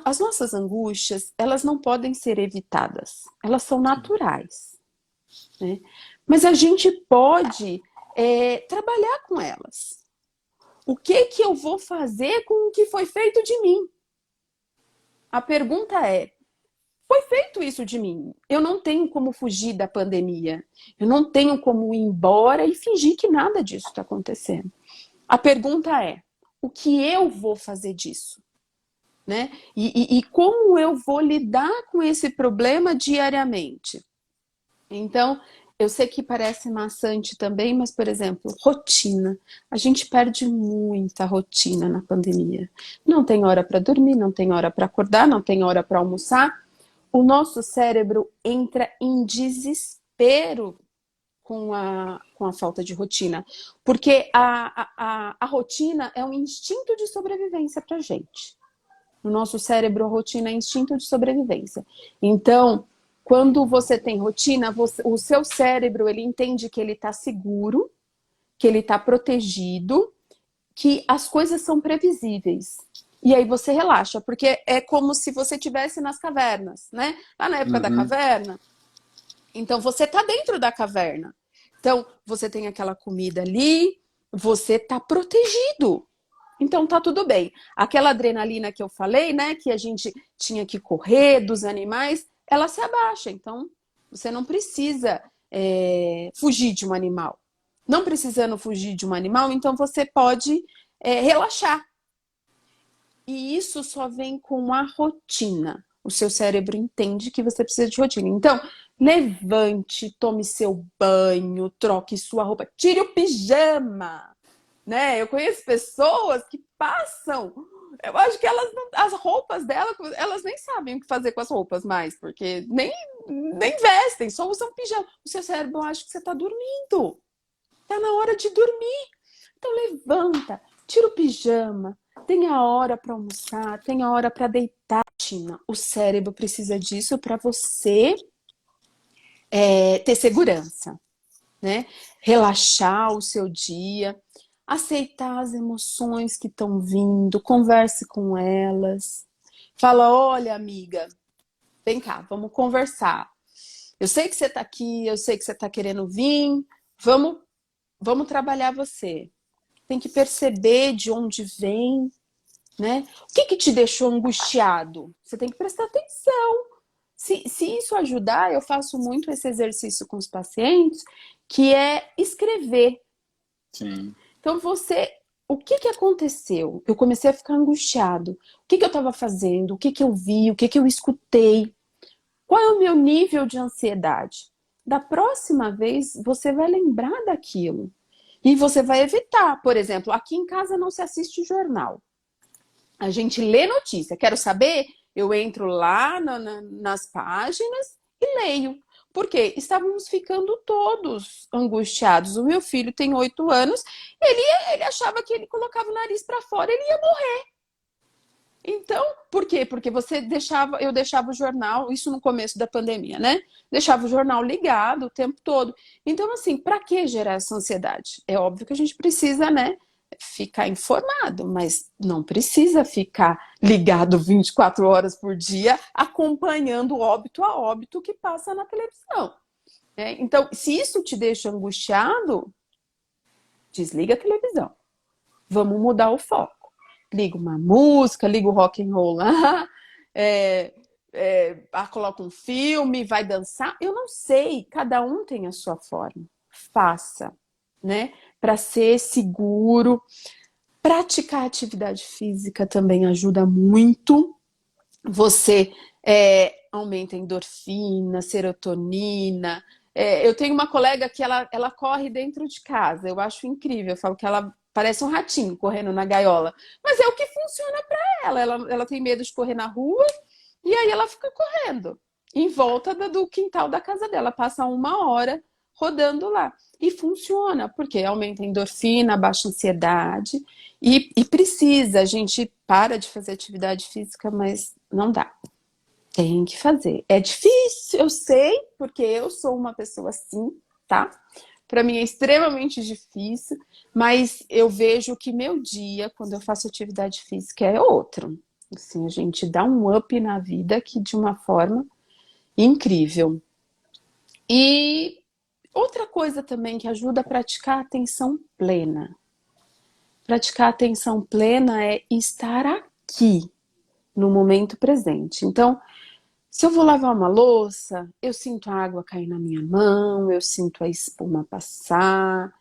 As nossas angústias, elas não podem ser evitadas, elas são naturais, né? Mas a gente pode trabalhar com elas. O que eu vou fazer com o que foi feito de mim? A pergunta é: foi feito isso de mim. Eu não tenho como fugir da pandemia. Eu não tenho como ir embora e fingir que nada disso está acontecendo. A pergunta é: o que eu vou fazer disso? Né? E como eu vou lidar com esse problema diariamente? Então, eu sei que parece maçante também, mas, por exemplo, rotina. A gente perde muita rotina na pandemia. Não tem hora para dormir, não tem hora para acordar, não tem hora para almoçar. O nosso cérebro entra em desespero com a falta de rotina. Porque a rotina é um instinto de sobrevivência para a gente. No nosso cérebro, a rotina é instinto de sobrevivência. Então, quando você tem rotina, o seu cérebro ele entende que ele está seguro, que ele está protegido, que as coisas são previsíveis. E aí você relaxa, porque é como se você estivesse nas cavernas, né? Lá na época da caverna. Então você tá dentro da caverna. Então você tem aquela comida ali, você tá protegido. Então tá tudo bem. Aquela adrenalina que eu falei, né, que a gente tinha que correr dos animais, ela se abaixa. Então você não precisa fugir de um animal. Não precisando fugir de um animal, então você pode relaxar. E isso só vem com a rotina. O seu cérebro entende que você precisa de rotina. Então, levante, tome seu banho, troque sua roupa, tire o pijama. Né? Eu conheço pessoas que passam. Eu acho que as roupas dela, elas nem sabem o que fazer com as roupas mais, porque nem nem vestem, só usam pijama. O seu cérebro acha que você está dormindo. Está na hora de dormir. Então levanta, tira o pijama, tem a hora para almoçar, tem a hora para deitar. O cérebro precisa disso para você ter segurança, né? Relaxar o seu dia, aceitar as emoções que estão vindo, converse com elas. Fala, olha, amiga, vem cá, vamos conversar. Eu sei que você está aqui, eu sei que você está querendo vir, vamos trabalhar você. Tem que perceber de onde vem, né? O que te deixou angustiado? Você tem que prestar atenção. Se isso ajudar, eu faço muito esse exercício com os pacientes, que é escrever. Sim. Então, o que aconteceu? Eu comecei a ficar angustiado. O que eu estava fazendo? O que eu vi? O que eu escutei? Qual é o meu nível de ansiedade? Da próxima vez, você vai lembrar daquilo. E você vai evitar. Por exemplo, aqui em casa não se assiste jornal. A gente lê notícia. Quero saber? Eu entro lá nas páginas e leio. Por quê? Estávamos ficando todos angustiados. O meu filho tem 8 anos, ele achava que ele colocava o nariz para fora, ele ia morrer. Então, por quê? Porque eu deixava o jornal, isso no começo da pandemia, né? Deixava o jornal ligado o tempo todo. Então, assim, para que gerar essa ansiedade? É óbvio que a gente precisa, né, ficar informado, mas não precisa ficar ligado 24 horas por dia acompanhando óbito a óbito que passa na televisão. Né? Então, se isso te deixa angustiado, desliga a televisão. Vamos mudar o foco. Liga uma música, liga o rock and roll lá, coloca um filme, vai dançar. Eu não sei, cada um tem a sua forma. Faça, né? Para ser seguro. Praticar atividade física também ajuda muito. Você aumenta a endorfina, serotonina. Eu tenho uma colega que ela corre dentro de casa. Eu acho incrível. Eu falo que ela parece um ratinho correndo na gaiola. Mas é o que funciona para ela. Ela tem medo de correr na rua e aí ela fica correndo em volta do quintal da casa dela. Passa 1 hora rodando lá. E funciona, porque aumenta a endorfina, baixa a ansiedade. E precisa, a gente para de fazer atividade física, mas não dá. Tem que fazer. É difícil, eu sei, porque eu sou uma pessoa assim, tá? Para mim é extremamente difícil, mas eu vejo que meu dia, quando eu faço atividade física, é outro. Assim, a gente dá um up na vida que de uma forma incrível. E outra coisa também que ajuda a praticar a atenção plena. Praticar a atenção plena é estar aqui, no momento presente. Então, se eu vou lavar uma louça, eu sinto a água cair na minha mão, eu sinto a espuma passar,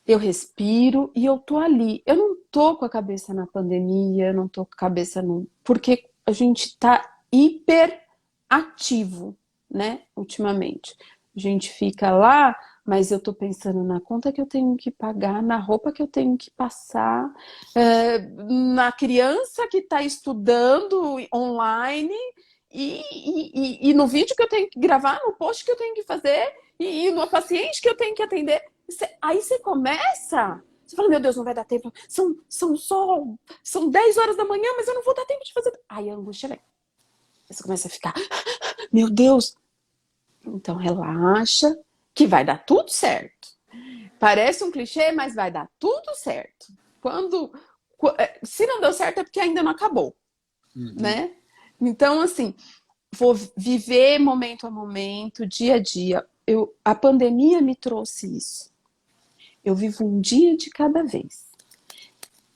eu respiro e eu tô ali. Eu não tô com a cabeça na pandemia, eu não tô com a cabeça no... Porque a gente tá hiper ativo, né, ultimamente. A gente fica lá, mas eu tô pensando na conta que eu tenho que pagar, na roupa que eu tenho que passar, na criança que está estudando online e no vídeo que eu tenho que gravar, no post que eu tenho que fazer e no paciente que eu tenho que atender. Aí você começa, você fala, meu Deus, não vai dar tempo, são 10 horas da manhã, mas eu não vou dar tempo de fazer. Aí a angústia vem. Você começa a ficar, meu Deus. Então relaxa, que vai dar tudo certo. Parece um clichê, mas vai dar tudo certo. Se não deu certo é porque ainda não acabou, né? Então, assim, vou viver momento a momento, dia a dia. A pandemia me trouxe isso. Eu vivo um dia de cada vez.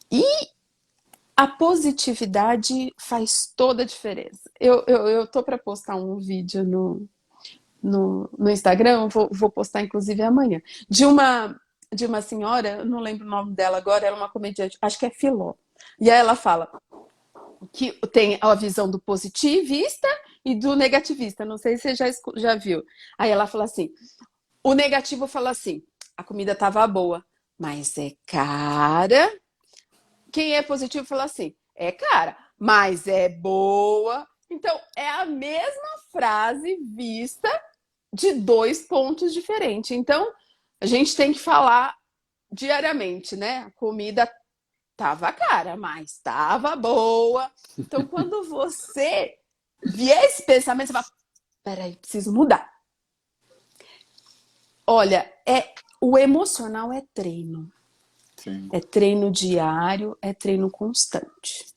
E a positividade faz toda a diferença. Eu tô para postar um vídeo no Instagram, vou postar inclusive amanhã, de uma senhora, eu não lembro o nome dela agora, ela é uma comediante, acho que é Filó. E aí ela fala que tem a visão do positivista e do negativista, não sei se você já viu. Aí ela fala assim, o negativo fala assim, a comida tava boa, mas é cara. Quem é positivo fala assim, é cara, mas é boa. Então, é a mesma frase vista de dois pontos diferentes. Então, a gente tem que falar diariamente, né? A comida tava cara, mas tava boa. Então, quando você vier esse pensamento, você fala, peraí, preciso mudar. Olha, o emocional é treino. Sim. É treino diário, é treino constante.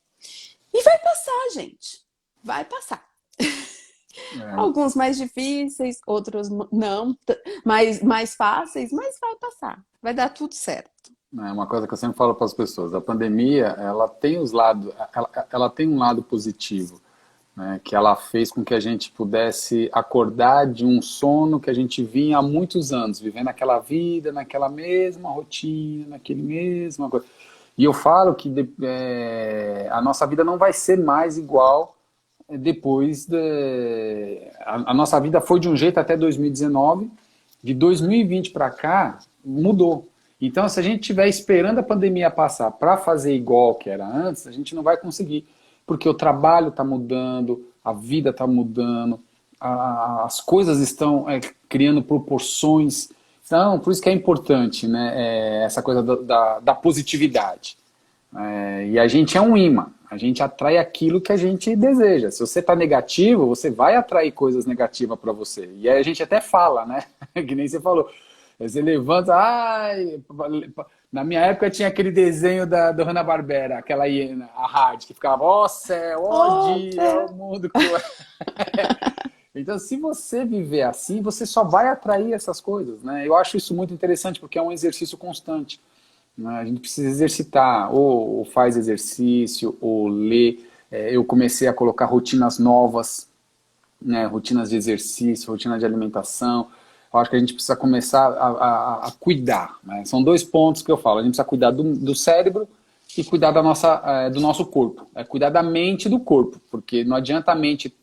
E vai passar, gente. Vai passar. É, Alguns mais difíceis, outros não, mais fáceis, mas vai passar. Vai dar tudo certo. é uma coisa que eu sempre falo para as pessoas. A pandemia, ela tem os lados, ela tem um lado positivo, né? Que ela fez com que a gente pudesse acordar de um sono que a gente vinha há muitos anos, vivendo aquela vida, naquela mesma rotina, naquele mesma coisa. E eu falo que a nossa vida não vai ser mais igual depois a nossa vida foi de um jeito até 2019, de 2020 para cá mudou. Então, se a gente estiver esperando a pandemia passar para fazer igual que era antes, a gente não vai conseguir, porque o trabalho está mudando, a vida está mudando, as coisas estão criando proporções. Então, por isso que é importante, né, essa coisa da positividade. E a gente é um imã, a gente atrai aquilo que a gente deseja. Se você está negativo, você vai atrair coisas negativas para você. E aí a gente até fala, né? Que nem você falou. Você levanta, ai. Na minha época tinha aquele desenho do Hanna-Barbera, aquela hiena, a Hard, que ficava, ó céu, ó dia, ó mundo cruel. Então, se você viver assim, você só vai atrair essas coisas, né? Eu acho isso muito interessante, porque é um exercício constante. Né? A gente precisa exercitar, ou faz exercício, ou lê. Eu comecei a colocar rotinas novas, né? Rotinas de exercício, rotina de alimentação. Eu acho que a gente precisa começar a cuidar. Né? São dois pontos que eu falo. A gente precisa cuidar do cérebro e cuidar do nosso corpo. Cuidar da mente e do corpo, porque não adianta a mente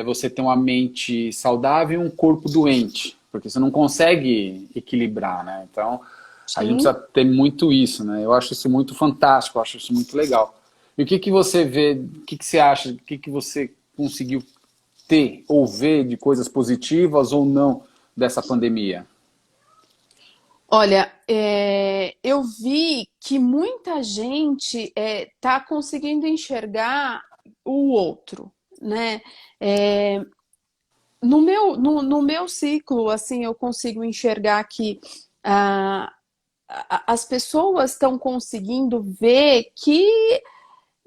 você ter uma mente saudável e um corpo doente, porque você não consegue equilibrar, né? Então, a gente Sim. precisa ter muito isso, né? Eu acho isso muito fantástico, eu acho isso muito legal. E o que que você vê, o que que você acha, o que que você conseguiu ter ou ver de coisas positivas ou não dessa pandemia? Olha, eu vi que muita gente está conseguindo enxergar o outro, né? É, no meu ciclo, assim, eu consigo enxergar que ah, as pessoas estão conseguindo ver que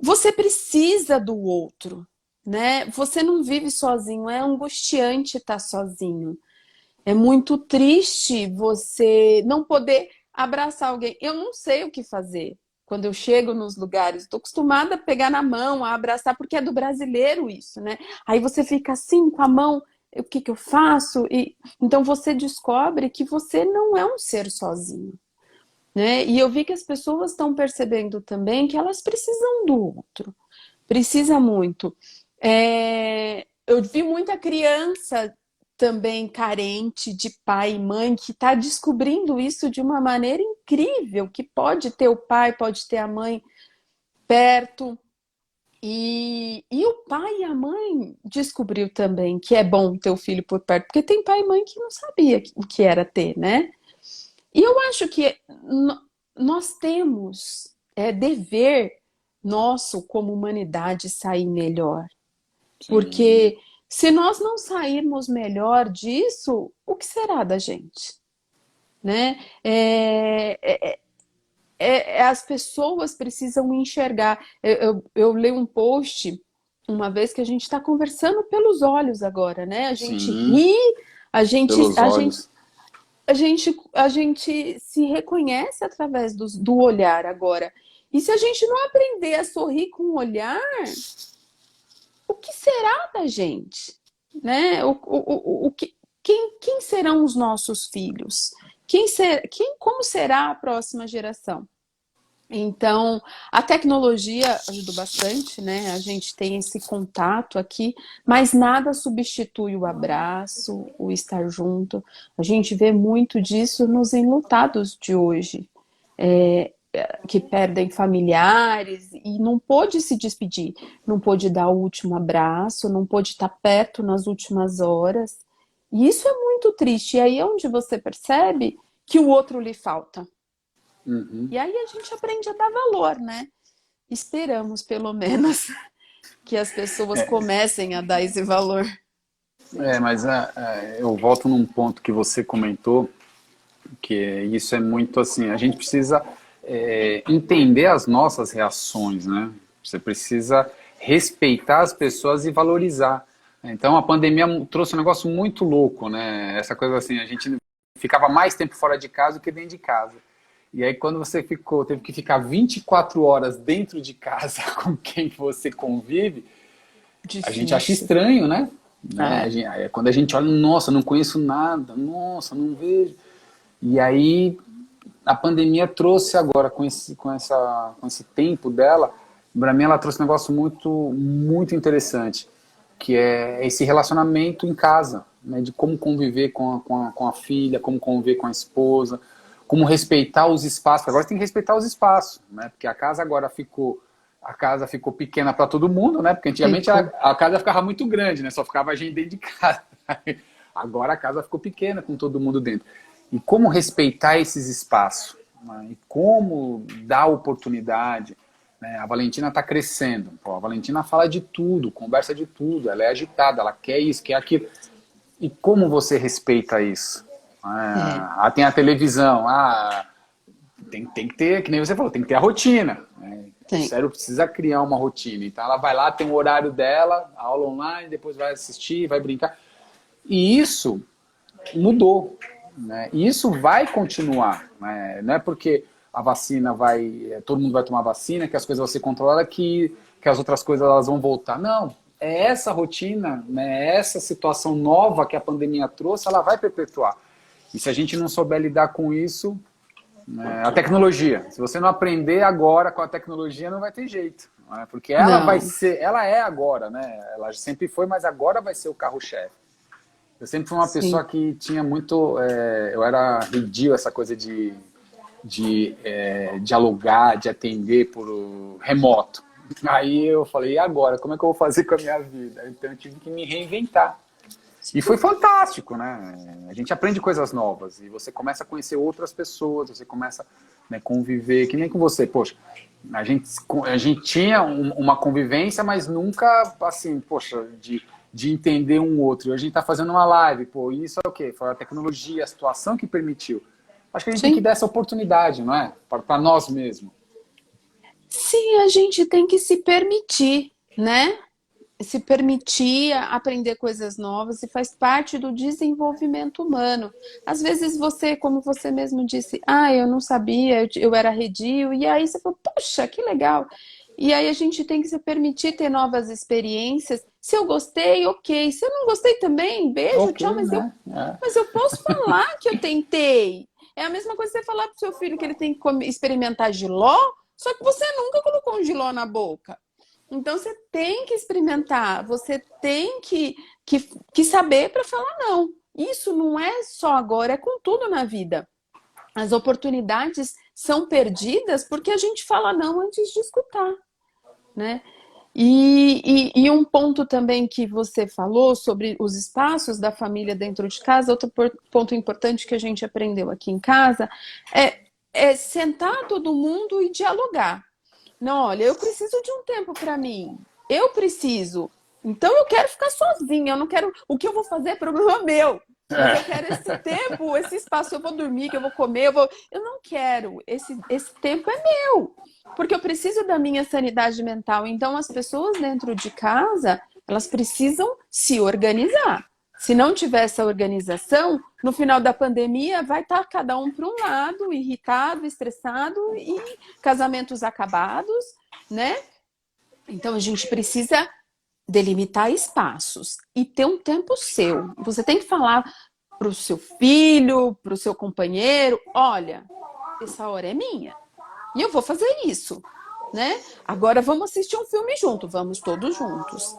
você precisa do outro, né? Você não vive sozinho, é angustiante estar sozinho. É muito triste você não poder abraçar alguém. Eu não sei o que fazer quando eu chego nos lugares. Estou acostumada a pegar na mão, a abraçar, porque é do brasileiro isso, né? Aí você fica assim com a mão, o que que eu faço? E então você descobre que você não é um ser sozinho, né? E eu vi que as pessoas estão percebendo também que elas precisam do outro, precisa muito. Eu vi muita criança também carente de pai e mãe que está descobrindo isso de uma maneira incrível, que pode ter o pai, pode ter a mãe perto. E o pai e a mãe descobriu também que é bom ter o filho por perto, porque tem pai e mãe que não sabia o que era ter, né? E eu acho que nós temos dever nosso como humanidade sair melhor. Sim, Porque se nós não sairmos melhor disso, o que será da gente? Né? As pessoas precisam enxergar. Eu leio um post uma vez que a gente está conversando pelos olhos agora, né? A gente sim, ri, a gente, pelos a gente olhos. a gente se reconhece através do olhar agora. E se a gente não aprender a sorrir com o olhar, o que será da gente? Né? Quem serão os nossos filhos? Como será a próxima geração? Então, a tecnologia ajudou bastante, né? A gente tem esse contato aqui, mas nada substitui o abraço, o estar junto. A gente vê muito disso nos enlutados de hoje. que perdem familiares e não pôde se despedir, não pôde dar o último abraço, não pôde estar perto nas últimas horas. E isso é muito triste. E aí é onde você percebe que o outro lhe falta. Uhum. E aí a gente aprende a dar valor, né? Esperamos, pelo menos, que as pessoas comecem a dar esse valor. Mas eu volto num ponto que você comentou, que isso é muito assim, a gente precisa entender as nossas reações, né? Você precisa respeitar as pessoas e valorizar. Então a pandemia trouxe um negócio muito louco, né? Essa coisa assim, a gente ficava mais tempo fora de casa do que dentro de casa. E aí quando você teve que ficar 24 horas dentro de casa com quem você convive, a gente acha Difícil. estranho, né? É. Quando a gente olha, nossa, não conheço nada, nossa, não vejo. E aí a pandemia trouxe agora, com esse tempo dela, para mim ela trouxe um negócio muito, muito interessante, que é esse relacionamento em casa, né, de como conviver com a filha, como conviver com a esposa, como respeitar os espaços. Agora você tem que respeitar os espaços, né, porque a casa ficou pequena para todo mundo, né, porque antigamente Ficou. a casa ficava muito grande, né, só ficava a gente dentro de casa. Agora a casa ficou pequena com todo mundo dentro. E como respeitar esses espaços, né? E como dar oportunidade, né? A Valentina está crescendo. Pô, a Valentina fala de tudo, conversa de tudo, ela é agitada, ela quer isso, quer aquilo. E como você respeita isso? É. Tem a televisão, tem que ter, que nem você falou, tem que ter a rotina, né? O Tem. cérebro precisa criar uma rotina. Então ela vai lá, tem o horário dela, a aula online, depois vai assistir, vai brincar. E isso mudou, né? E isso vai continuar, né? Não é porque a vacina todo mundo vai tomar vacina, que as coisas vão ser controladas, que as outras coisas elas vão voltar. Não, é essa rotina, né? Essa situação nova que a pandemia trouxe, ela vai perpetuar. E se a gente não souber lidar com isso, né? A tecnologia, se você não aprender agora com a tecnologia, não vai ter jeito, né? Porque Não. ela é agora, né? Ela sempre foi, mas agora vai ser o carro-chefe. Eu sempre fui uma pessoa Sim. que tinha muito. Eu era ridículo essa coisa de dialogar, de atender por remoto. Aí eu falei, e agora? Como é que eu vou fazer com a minha vida? Então eu tive que me reinventar. E foi fantástico, né? A gente aprende coisas novas e você começa a conhecer outras pessoas, você começa, né, conviver, que nem com você. Poxa, a gente tinha uma convivência, mas nunca, assim, poxa, de entender um outro. E a gente está fazendo uma live, pô, isso é o quê? Foi a tecnologia, a situação que permitiu. Acho que a gente tem que Sim. dar essa oportunidade, não é? Para nós mesmos. Sim, a gente tem que se permitir, né? Se permitir aprender coisas novas e faz parte do desenvolvimento humano. Às vezes você, como você mesmo disse, eu não sabia, eu era arredio, e aí você falou, puxa, que legal. E aí a gente tem que se permitir ter novas experiências. Se eu gostei, ok. Se eu não gostei também, beijo, Ok, tchau, né? mas eu posso falar que eu tentei. É a mesma coisa que você falar pro seu filho que ele tem que experimentar jiló, só que você nunca colocou um jiló na boca. Então você tem que experimentar, você tem que saber para falar não. Isso não é só agora, é com tudo na vida. As oportunidades são perdidas porque a gente fala não antes de escutar, né? E um ponto também que você falou sobre os espaços da família dentro de casa, outro ponto importante que a gente aprendeu aqui em casa é sentar todo mundo e dialogar. Não, olha, eu preciso de um tempo para mim. Eu preciso. Então eu quero ficar sozinha. Eu não quero. O que eu vou fazer é problema meu. Mas eu quero esse tempo, esse espaço. Eu vou dormir, que eu vou comer. Eu não quero. Esse tempo é meu. Porque eu preciso da minha sanidade mental. Então as pessoas dentro de casa, elas precisam se organizar. Se não tiver essa organização, no final da pandemia vai estar cada um para um lado, irritado, estressado e casamentos acabados, né? Então a gente precisa delimitar espaços e ter um tempo seu. Você tem que falar para o seu filho, para o seu companheiro, olha, essa hora é minha e eu vou fazer isso, né? Agora vamos assistir um filme junto, vamos todos juntos.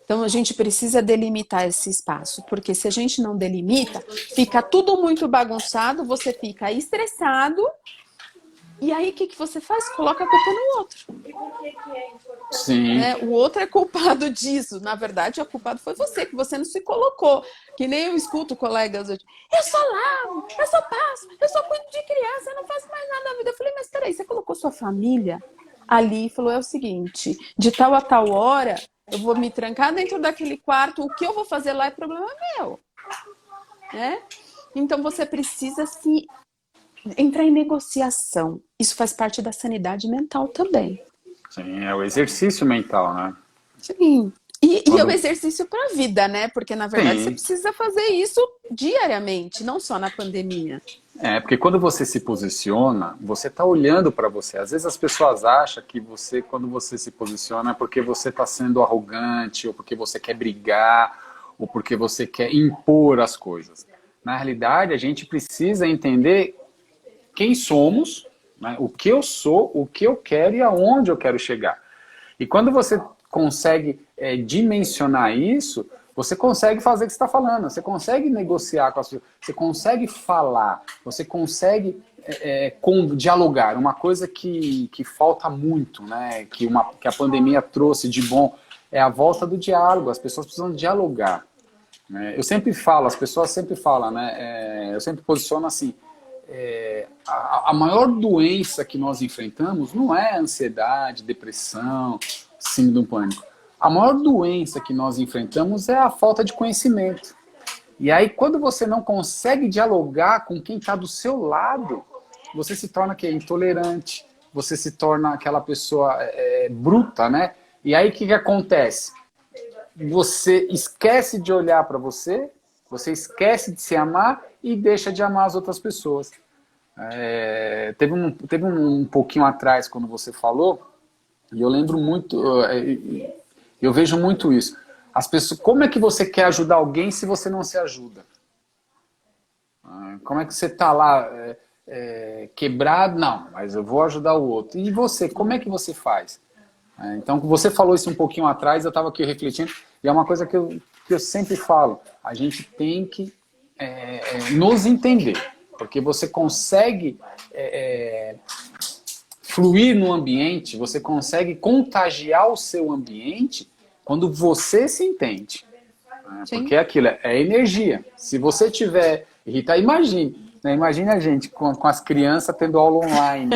Então a gente precisa delimitar esse espaço, porque se a gente não delimita, fica tudo muito bagunçado, você fica estressado E aí, o que você faz? Coloca a culpa no outro. E por que é importante? Sim. Né? O outro é culpado disso. Na verdade, o culpado foi você, que você não se colocou. Que nem eu escuto colegas hoje. Eu só lavo, eu só passo, eu só cuido de criança, eu não faço mais nada na vida. Eu falei, mas peraí, você colocou sua família ali e falou, é o seguinte, de tal a tal hora, eu vou me trancar dentro daquele quarto, o que eu vou fazer lá é problema meu. Né? Então você precisa se entrar em negociação. Isso faz parte da sanidade mental também. Sim, é o exercício mental, né? Sim. E é Quando... um exercício para a vida, né? Porque, na verdade, Sim. você precisa fazer isso diariamente, não só na pandemia. Porque quando você se posiciona, você está olhando para você. Às vezes as pessoas acham que você, quando você se posiciona, é porque você está sendo arrogante, ou porque você quer brigar, ou porque você quer impor as coisas. Na realidade, a gente precisa entender quem somos, né? O que eu sou, o que eu quero e aonde eu quero chegar. E quando você consegue dimensionar isso, você consegue fazer o que você está falando, você consegue negociar com as pessoas, você consegue falar, você consegue dialogar. Uma coisa que falta muito, né? Que a pandemia trouxe de bom é a volta do diálogo. As pessoas precisam dialogar. Né? Eu sempre falo, as pessoas sempre falam, né? Eu sempre posiciono assim, a maior doença que nós enfrentamos não é ansiedade, depressão, síndrome do pânico. A maior doença que nós enfrentamos é a falta de conhecimento. E aí, quando você não consegue dialogar com quem está do seu lado, você se torna intolerante, você se torna aquela pessoa bruta, né? E aí, o que acontece? Você esquece de olhar para você, você esquece de se amar e deixa de amar as outras pessoas. Teve um pouquinho atrás, quando você falou, e eu lembro muito, eu vejo muito isso. As pessoas, como é que você quer ajudar alguém se você não se ajuda? Como é que você está lá quebrado? Não, mas eu vou ajudar o outro. E você, como é que você faz? Então, você falou isso um pouquinho atrás, eu estava aqui refletindo, e é uma coisa que eu sempre falo, a gente tem que nos entender, porque você consegue fluir no ambiente, você consegue contagiar o seu ambiente quando você se entende. Porque aquilo é energia. Se você tiver irritado, imagine a gente com as crianças tendo aula online.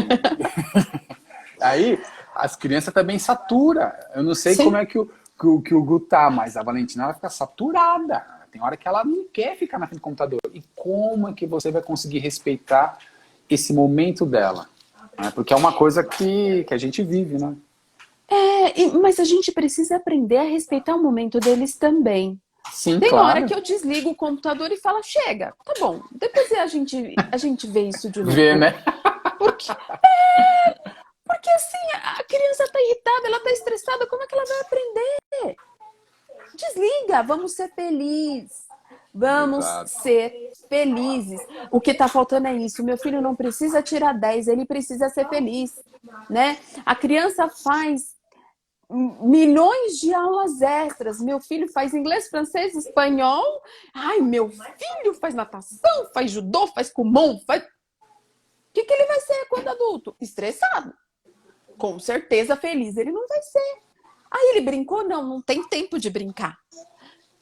Aí as crianças também satura. Eu não sei como é que o Gu tá, mas a Valentina vai ficar saturada. Tem hora que ela não quer ficar na frente do computador. E como é que você vai conseguir respeitar esse momento dela? Porque é uma coisa que a gente vive, né? Mas a gente precisa aprender a respeitar o momento deles também. Sim, Tem claro. hora que eu desligo o computador e falo, chega, tá bom. Depois a gente vê isso de novo. Vê, né? Porque assim, a criança tá irritada, ela tá estressada, como é que ela vai aprender? Desliga, vamos ser felizes. Vamos ser felizes. O que tá faltando é isso. Meu filho não precisa tirar 10, ele precisa ser feliz, né? A criança faz milhões de aulas extras. Meu filho faz inglês, francês, espanhol. Ai, meu filho faz natação, faz judô, faz kumon, faz... O que ele vai ser quando adulto? Estressado. Com certeza feliz ele não vai ser. Aí ele brincou? Não tem tempo de brincar.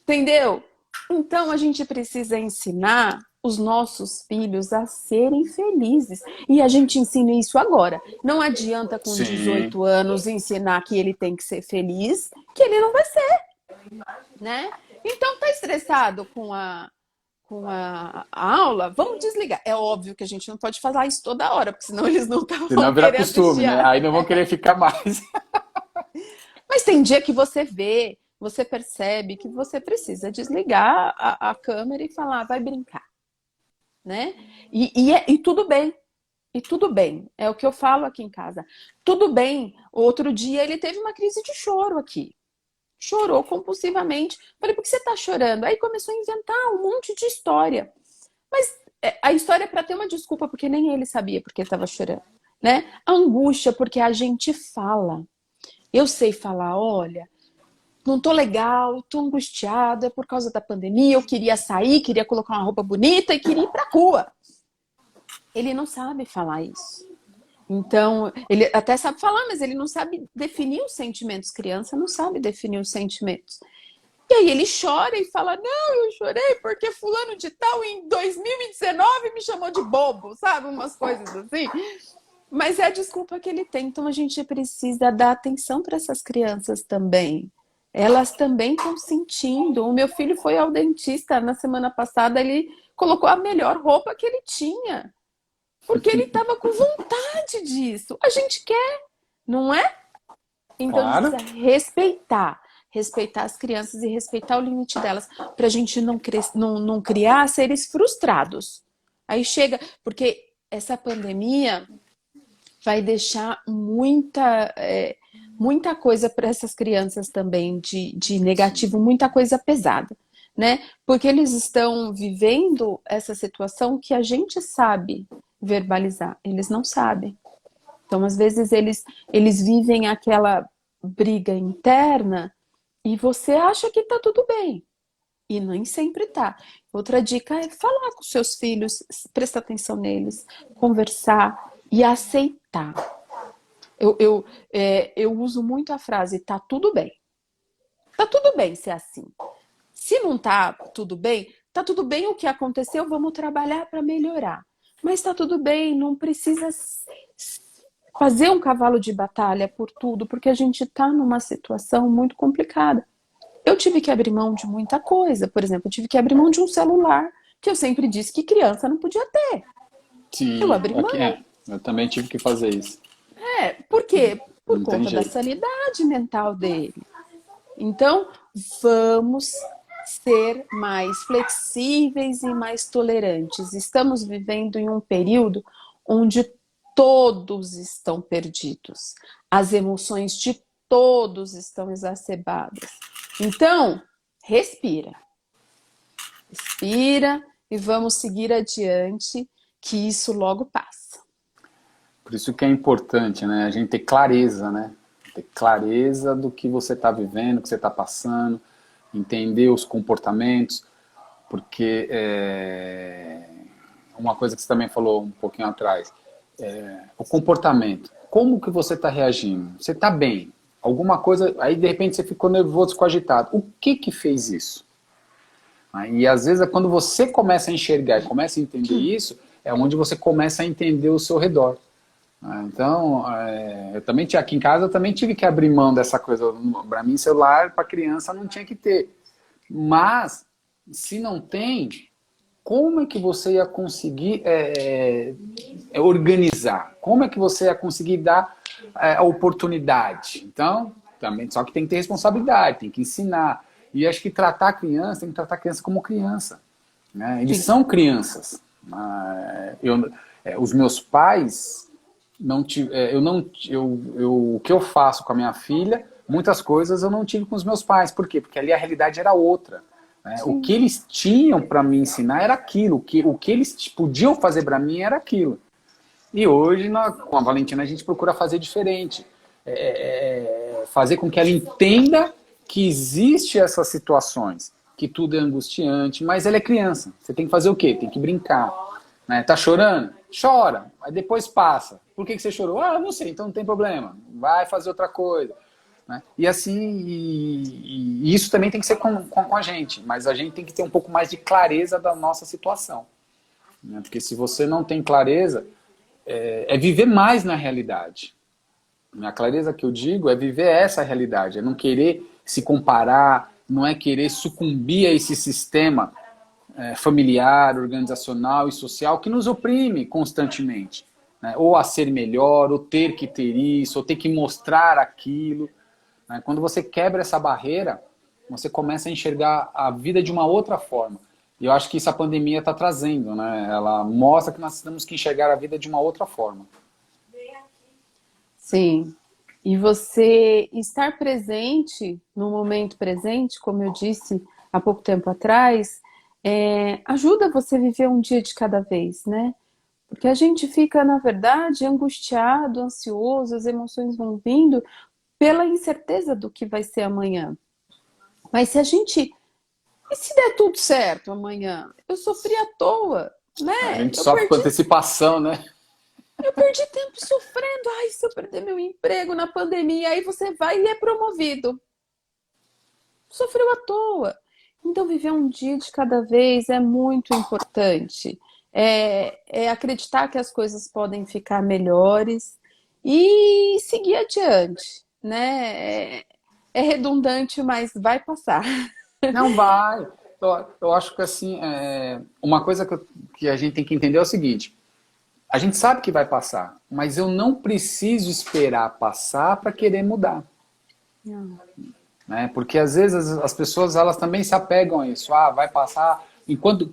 Entendeu? Então a gente precisa ensinar os nossos filhos a serem felizes. E a gente ensina isso agora. Não adianta com 18 anos ensinar que ele tem que ser feliz, que ele não vai ser. Né? Então tá estressado com a aula, vamos desligar. É óbvio que a gente não pode falar isso toda hora, porque senão eles nunca vão senão vira querer costume, né? Aí não vão querer ficar mais. Mas tem dia que você vê, você percebe que você precisa desligar a câmera e falar, vai brincar. Né? E tudo bem. E tudo bem. É o que eu falo aqui em casa. Tudo bem. Outro dia ele teve uma crise de choro aqui. Chorou compulsivamente. Falei, por que você tá chorando? Aí começou a inventar um monte de história. Mas a história é para ter uma desculpa, porque nem ele sabia porque ele estava chorando. Né? A angústia, porque a gente fala. Eu sei falar, olha, não tô legal, tô angustiada, é por causa da pandemia, eu queria sair, queria colocar uma roupa bonita e queria ir pra rua. Ele não sabe falar isso. Então, ele até sabe falar, mas ele não sabe definir os sentimentos. Criança não sabe definir os sentimentos. E aí ele chora e fala, não, eu chorei porque fulano de tal em 2019 me chamou de bobo, sabe? Umas coisas assim. Mas é a desculpa que ele tem. Então a gente precisa dar atenção para essas crianças também. Elas também estão sentindo. O meu filho foi ao dentista na semana passada, ele colocou a melhor roupa que ele tinha. Porque ele estava com vontade disso. A gente quer, não é? Então a gente Claro. precisa respeitar. Respeitar as crianças e respeitar o limite delas. Para a gente não criar seres frustrados. Aí chega, porque essa pandemia vai deixar muita coisa para essas crianças também de negativo, muita coisa pesada, né? Porque eles estão vivendo essa situação que a gente sabe verbalizar, eles não sabem. Então, às vezes, eles vivem aquela briga interna e você acha que tá tudo bem. E nem sempre tá. Outra dica é falar com seus filhos, prestar atenção neles, conversar e aceitar. Eu uso muito a frase, tá tudo bem. Tá tudo bem ser assim. Se não tá tudo bem o que aconteceu, vamos trabalhar para melhorar. Mas tá tudo bem, não precisa fazer um cavalo de batalha por tudo, porque a gente tá numa situação muito complicada. Eu tive que abrir mão de muita coisa. Por exemplo, eu tive que abrir mão de um celular, que eu sempre disse que criança não podia ter. Eu Sim, abri mão. eu também tive que fazer isso. Por quê? Por Não tem conta da jeito. sanidade mental dele. Então, vamos ser mais flexíveis e mais tolerantes. Estamos vivendo em um período onde todos estão perdidos. As emoções de todos estão exacerbadas. Então, respira. Respira e vamos seguir adiante, que isso logo passa. Por isso que é importante, né? A gente ter clareza, né? Ter clareza do que você está vivendo, do que você está passando, entender os comportamentos, porque uma coisa que você também falou um pouquinho atrás, o comportamento. Como que você está reagindo? Você está bem? Alguma coisa, aí de repente você ficou nervoso, ficou agitado. O que que fez isso? E às vezes quando você começa a enxergar e começa a entender isso, é onde você começa a entender o seu redor. Então, eu também tinha aqui em casa, eu também tive que abrir mão dessa coisa. Para mim, celular para criança não tinha que ter. Mas, se não tem, como é que você ia conseguir organizar? Como é que você ia conseguir dar a oportunidade? Então, também, só que tem que ter responsabilidade, tem que ensinar. E acho que tratar a criança, tem que tratar a criança como criança. Né? Eles são crianças. Os meus pais, o que eu faço com a minha filha, muitas coisas eu não tive com os meus pais. Por quê? Porque ali a realidade era outra. Né? O que eles tinham para me ensinar era aquilo. O que eles podiam fazer para mim era aquilo. E hoje, com a Valentina, a gente procura fazer diferente. Fazer com que ela entenda que existe essas situações, que tudo é angustiante, mas ela é criança. Você tem que fazer o quê? Tem que brincar. Né? Tá chorando? Chora. Aí depois passa. Por que você chorou? Não sei, então não tem problema. Vai fazer outra coisa. Né? E assim, e isso também tem que ser com a gente, mas a gente tem que ter um pouco mais de clareza da nossa situação. Né? Porque se você não tem clareza, é viver mais na realidade. A clareza que eu digo é viver essa realidade, é não querer se comparar, não é querer sucumbir a esse sistema familiar, organizacional e social que nos oprime constantemente. Né? Ou a ser melhor, ou ter que ter isso, ou ter que mostrar aquilo. Né? Quando você quebra essa barreira, você começa a enxergar a vida de uma outra forma. E eu acho que isso a pandemia está trazendo. Né? Ela mostra que nós temos que enxergar a vida de uma outra forma. Sim. E você estar presente, no momento presente, como eu disse há pouco tempo atrás, ajuda você a viver um dia de cada vez, né? Porque a gente fica, na verdade, angustiado, ansioso, as emoções vão vindo pela incerteza do que vai ser amanhã. Mas se a gente... E se der tudo certo amanhã? Eu sofri à toa, né? A gente sofre com antecipação, né? Eu perdi tempo sofrendo. Ai, se eu perder meu emprego na pandemia, aí você vai e é promovido. Sofreu à toa. Então, viver um dia de cada vez é muito importante. É acreditar que as coisas podem ficar melhores e seguir adiante, né? É redundante, mas vai passar. Não vai. Eu acho que assim, uma coisa que a gente tem que entender é o seguinte: a gente sabe que vai passar, mas eu não preciso esperar passar para querer mudar. Não. Né? Porque às vezes as pessoas elas também se apegam a isso. Ah, vai passar.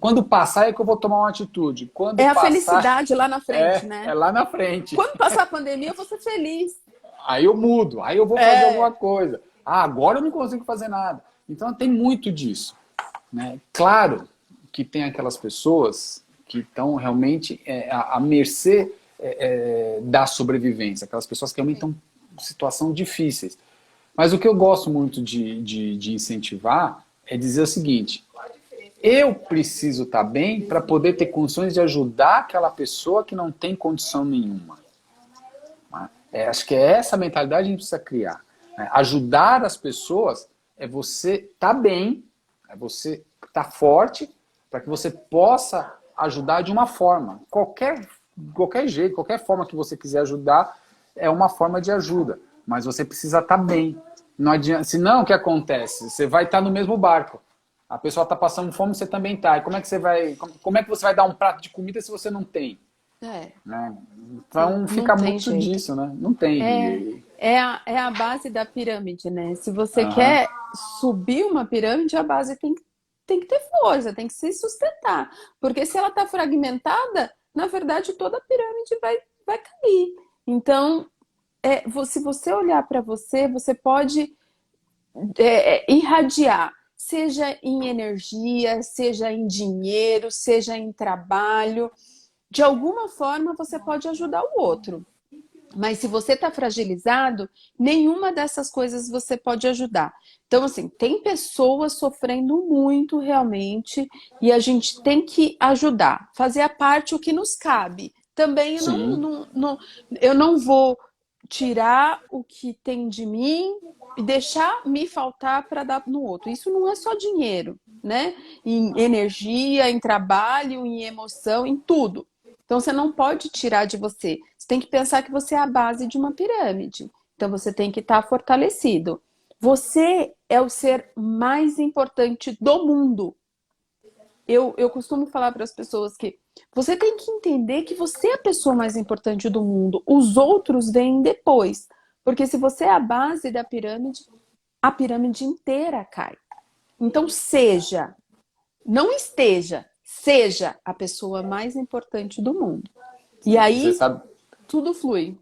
Quando passar é que eu vou tomar uma atitude. Quando É a passar, felicidade lá na frente, é né? lá na frente. Quando passar a pandemia, eu vou ser feliz. Aí eu mudo, aí eu vou fazer alguma coisa. Ah, agora eu não consigo fazer nada. Então tem muito disso. Né? Claro que tem aquelas pessoas que estão realmente à mercê da sobrevivência, aquelas pessoas que realmente estão em situação difíceis. Mas o que eu gosto muito de incentivar é dizer o seguinte: eu preciso estar bem para poder ter condições de ajudar aquela pessoa que não tem condição nenhuma. Acho que é essa mentalidade que a gente precisa criar. Né? Ajudar as pessoas é você estar bem, é você estar forte, para que você possa ajudar de uma forma. Qualquer jeito, qualquer forma que você quiser ajudar, é uma forma de ajuda. Mas você precisa estar bem. Não adianta, senão o que acontece? Você vai estar no mesmo barco. A pessoa está passando fome, você também está. E como é que você vai dar um prato de comida se você não tem? Né? Então fica Não tem muito jeito. disso, né? Não tem. É a base da pirâmide, né? Se você Aham. quer subir uma pirâmide, a base tem que ter força, tem que se sustentar. Porque se ela está fragmentada, na verdade toda a pirâmide vai cair. Então, se você olhar para você, você pode irradiar, seja em energia, seja em dinheiro, seja em trabalho. De alguma forma você pode ajudar o outro. Mas se você está fragilizado, nenhuma dessas coisas você pode ajudar. Então, assim, tem pessoas sofrendo muito realmente e a gente tem que ajudar, fazer a parte o que nos cabe. Também Sim. eu não vou tirar o que tem de mim e deixar me faltar para dar no outro. Isso não é só dinheiro, né? Em energia, em trabalho, em emoção, em tudo. Então você não pode tirar de você. Você tem que pensar que você é a base de uma pirâmide. Então você tem que estar fortalecido. Você é o ser mais importante do mundo. Eu costumo falar para as pessoas que você tem que entender que você é a pessoa mais importante do mundo. Os outros vêm depois. Porque se você é a base da pirâmide, a pirâmide inteira cai. Então não esteja, seja a pessoa mais importante do mundo. E Você aí sabe, tudo flui.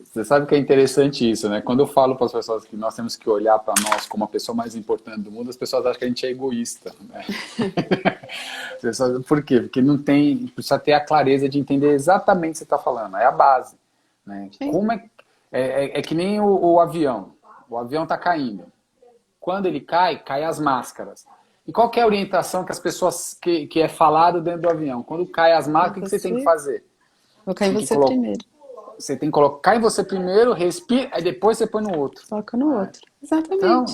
você sabe que é interessante isso, né? Quando eu falo para as pessoas que nós temos que olhar para nós como a pessoa mais importante do mundo, as pessoas acham que a gente é egoísta, né? Por quê? Porque não tem, precisa ter a clareza de entender exatamente o que você está falando. É a base, né? Sim. Como é que nem o avião. O avião está caindo. Quando ele cai as máscaras. E qual que é a orientação que as pessoas que é falado dentro do avião? Quando cai as máscaras, o que você tem que fazer? Vou cair em Tem que você primeiro. Você tem que colocar em você primeiro, respira, aí depois você põe no outro. Coloca no outro. Exatamente. Então,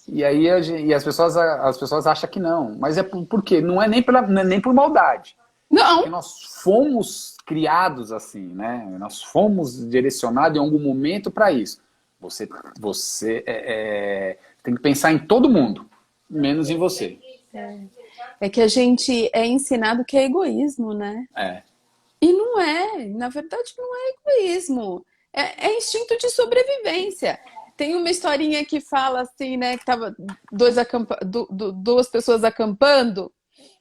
e aí as pessoas acham que não. Mas é por quê? Não é nem por maldade. Porque Não! nós fomos criados assim, né? Nós fomos direcionados em algum momento para isso. Você tem que pensar em todo mundo, menos em você. É que a gente é ensinado que é egoísmo, né? É. E não é, na verdade não é egoísmo, é instinto de sobrevivência. Tem uma historinha que fala assim, né, que tava duas pessoas acampando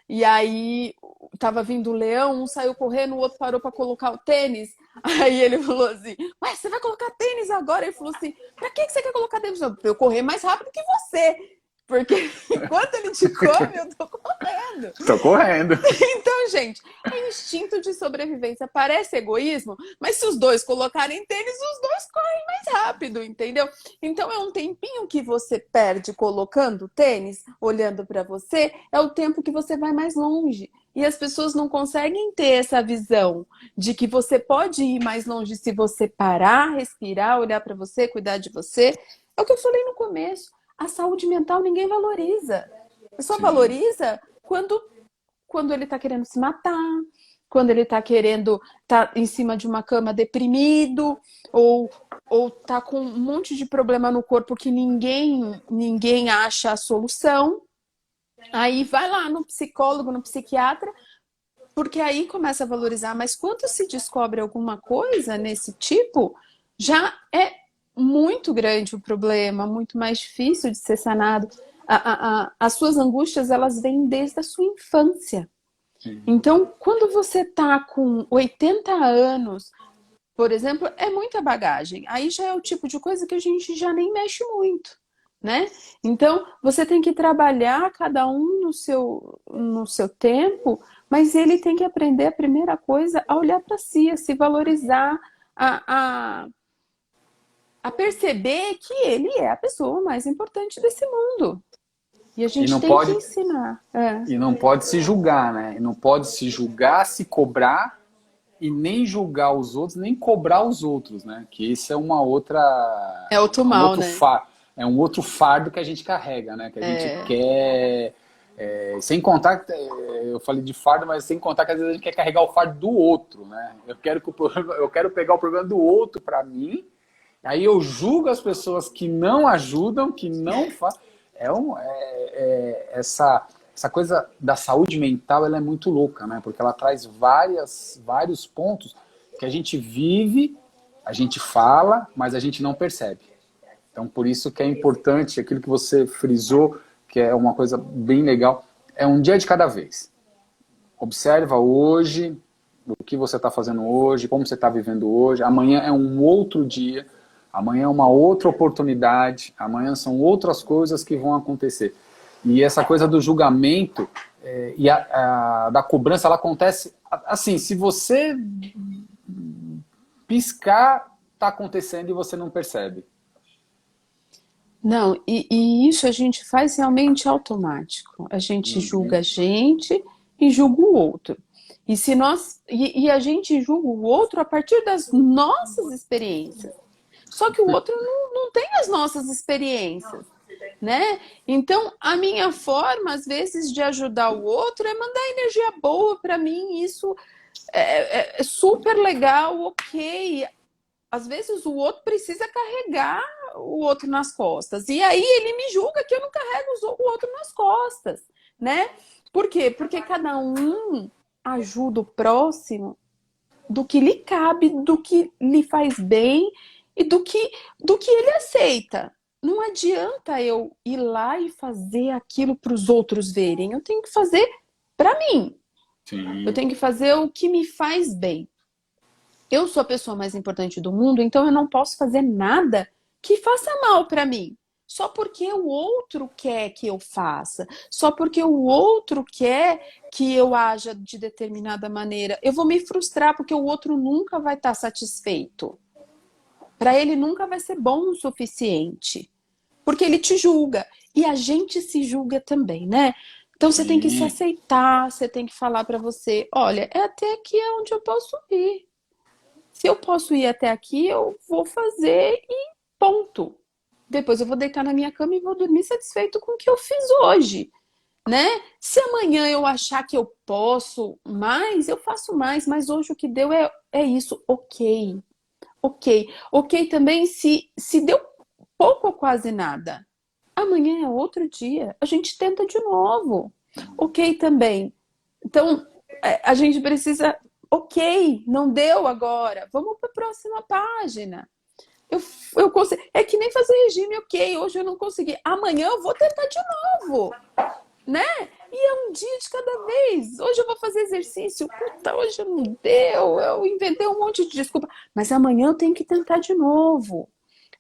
e aí tava vindo um leão, um saiu correndo, o outro parou para colocar o tênis. Aí ele falou assim: "Ué, você vai colocar tênis agora?" Ele falou assim: "Pra que você quer colocar tênis? Pra eu correr mais rápido que você." Porque enquanto ele te come, eu tô correndo. Tô correndo. Então, gente, é instinto de sobrevivência. Parece egoísmo, mas se os dois colocarem tênis, os dois correm mais rápido, entendeu? Então, é um tempinho que você perde colocando tênis, olhando para você, é o tempo que você vai mais longe. E as pessoas não conseguem ter essa visão de que você pode ir mais longe se você parar, respirar, olhar para você, cuidar de você. É o que eu falei no começo. A saúde mental ninguém valoriza. Só Sim. valoriza quando ele está querendo se matar, quando ele está querendo estar em cima de uma cama deprimido, ou tá com um monte de problema no corpo que ninguém acha a solução. Aí vai lá no psicólogo, no psiquiatra, porque aí começa a valorizar. Mas quando se descobre alguma coisa nesse tipo, já é muito grande o problema, muito mais difícil de ser sanado. As suas angústias, elas vêm desde a sua infância. Sim. Então, quando você tá com 80 anos, por exemplo, é muita bagagem. Aí já é o tipo de coisa que a gente já nem mexe muito, né? Então, você tem que trabalhar cada um no seu tempo, mas ele tem que aprender a primeira coisa a olhar para si, a se valorizar, a, a, a perceber que ele é a pessoa mais importante desse mundo. E a E gente não tem que pode, ensinar. É. e não pode se julgar, né? E não pode se julgar, se cobrar e nem julgar os outros, nem cobrar os outros, né? Que isso é uma outra, É outro um mal, outro né? é um outro fardo que a gente carrega, né? Que a gente É, quer, sem contar, eu falei de fardo, mas sem contar que às vezes a gente quer carregar o fardo do outro, né? Eu quero pegar o problema do outro para mim. Aí eu julgo as pessoas que não ajudam, que não fazem. Essa coisa da saúde mental, ela é muito louca, né? Porque ela traz vários pontos que a gente vive, a gente fala, mas a gente não percebe. Então, por isso que é importante, aquilo que você frisou, que é uma coisa bem legal, é um dia de cada vez. Observa hoje o que você está fazendo hoje, como você está vivendo hoje. Amanhã é um outro dia, amanhã é uma outra oportunidade, amanhã são outras coisas que vão acontecer. E essa coisa do julgamento da cobrança, ela acontece assim, se você piscar, está acontecendo e você não percebe. não, e isso a gente faz realmente automático. A gente julga Uhum. a gente e julga o outro. E a gente julga o outro a partir das nossas experiências. Só que o outro não tem as nossas experiências, né? Então, a minha forma, às vezes, de ajudar o outro é mandar energia boa para mim. Isso é super legal, ok. Às vezes o outro precisa carregar o outro nas costas. E aí ele me julga que eu não carrego o outro nas costas, né? Por quê? Porque cada um ajuda o próximo do que lhe cabe, do que lhe faz bem e do que ele aceita. Não adianta eu ir lá e fazer aquilo para os outros verem. Eu tenho que fazer para mim. Eu Sim. tenho que fazer o que me faz bem. Eu sou a pessoa mais importante do mundo, então eu não posso fazer nada que faça mal para mim. Só porque o outro quer que eu faça, só porque o outro quer que eu haja de determinada maneira. Eu vou me frustrar porque o outro nunca vai estar satisfeito. Para ele nunca vai ser bom o suficiente, porque ele te julga. E a gente se julga também, né? Então você tem que se Sim. aceitar, você tem que falar para você, olha, é até aqui onde eu posso ir. Se eu posso ir até aqui, eu vou fazer e ponto. Depois eu vou deitar na minha cama e vou dormir satisfeito com o que eu fiz hoje, né? Se amanhã eu achar que eu posso mais, eu faço mais, mas hoje o que deu é isso, ok. Ok. Ok também se deu pouco ou quase nada. Amanhã é outro dia, a gente tenta de novo. Ok também. Então, a gente precisa. Ok, não deu agora. Vamos para a próxima página. Eu consigo. É que nem fazer regime, ok. Hoje eu não consegui. Amanhã eu vou tentar de novo, né? E é um dia de cada vez. Hoje eu vou fazer exercício. Puta, hoje não deu. Eu inventei um monte de desculpa. Mas amanhã eu tenho que tentar de novo.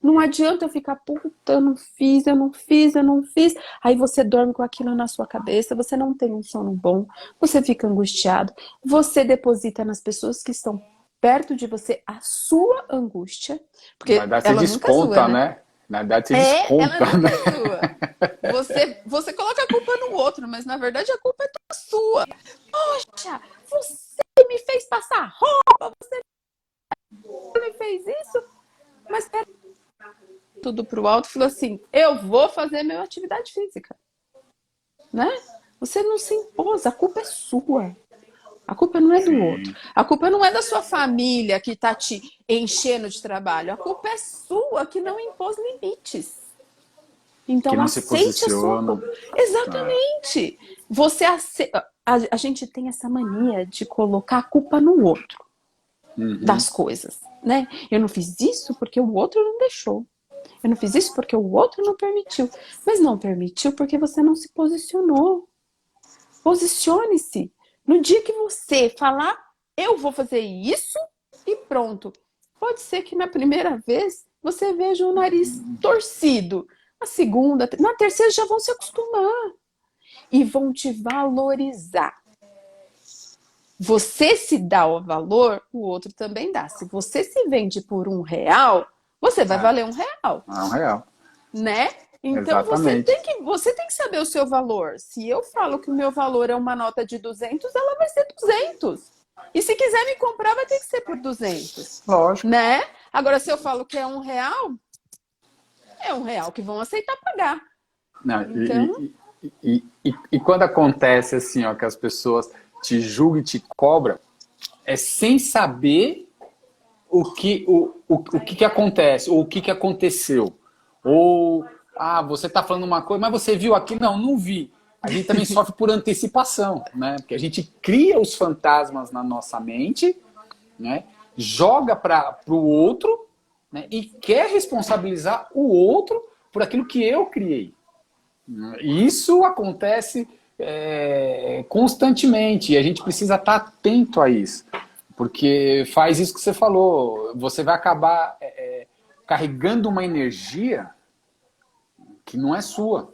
Não adianta eu ficar, puta, eu não fiz, eu não fiz, eu não fiz. Aí você dorme com aquilo na sua cabeça, você não tem um sono bom, você fica angustiado, você deposita nas pessoas que estão perto de você a sua angústia, Vai porque dar, se ela nunca é sua, desconta, né? né? Na verdade, você Ela desconta, não né? é sua. Você coloca a culpa no outro, mas na verdade a culpa é toda sua. Poxa, você me fez passar roupa, você me fez isso, mas pera, tudo pro alto e falou assim: eu vou fazer minha atividade física, né? Você não se impôs, a culpa é sua. A culpa não é do outro. Sim. A culpa não é da sua família que tá te enchendo de trabalho. A culpa é sua que não impôs limites. Que Então não se aceite a sua posiciona. culpa. Tá. Exatamente. A gente tem essa mania de colocar a culpa no outro Uhum. das coisas, né? Eu não fiz isso porque o outro não deixou. Eu não fiz isso porque o outro não permitiu. Mas não permitiu porque você não se posicionou. Posicione-se. No dia que você falar, eu vou fazer isso e pronto. Pode ser que na primeira vez você veja o nariz torcido. A segunda, na terceira já vão se acostumar e vão te valorizar. Você se dá o valor, o outro também dá. Se você se vende por R$ 1, você vai Ah, valer R$ 1, é um real. né? Então Exatamente. você tem que saber o seu valor. Se eu falo que o meu valor é uma nota de 200, ela vai ser 200. E se quiser me comprar, vai ter que ser por 200, Lógico. né? Agora, se eu falo que é R$ 1 que vão aceitar pagar. Não, Então, e quando acontece assim, ó, que as pessoas te julgam e te cobram, é sem saber o que acontece, ou o que aconteceu. Ou, você está falando uma coisa, mas você viu aqui? Não, não vi. A gente também sofre por antecipação, né? Porque a gente cria os fantasmas na nossa mente, né? Joga para o outro, né? E quer responsabilizar o outro por aquilo que eu criei. E isso acontece constantemente e a gente precisa estar atento a isso, porque faz isso que você falou, você vai acabar carregando uma energia que não é sua.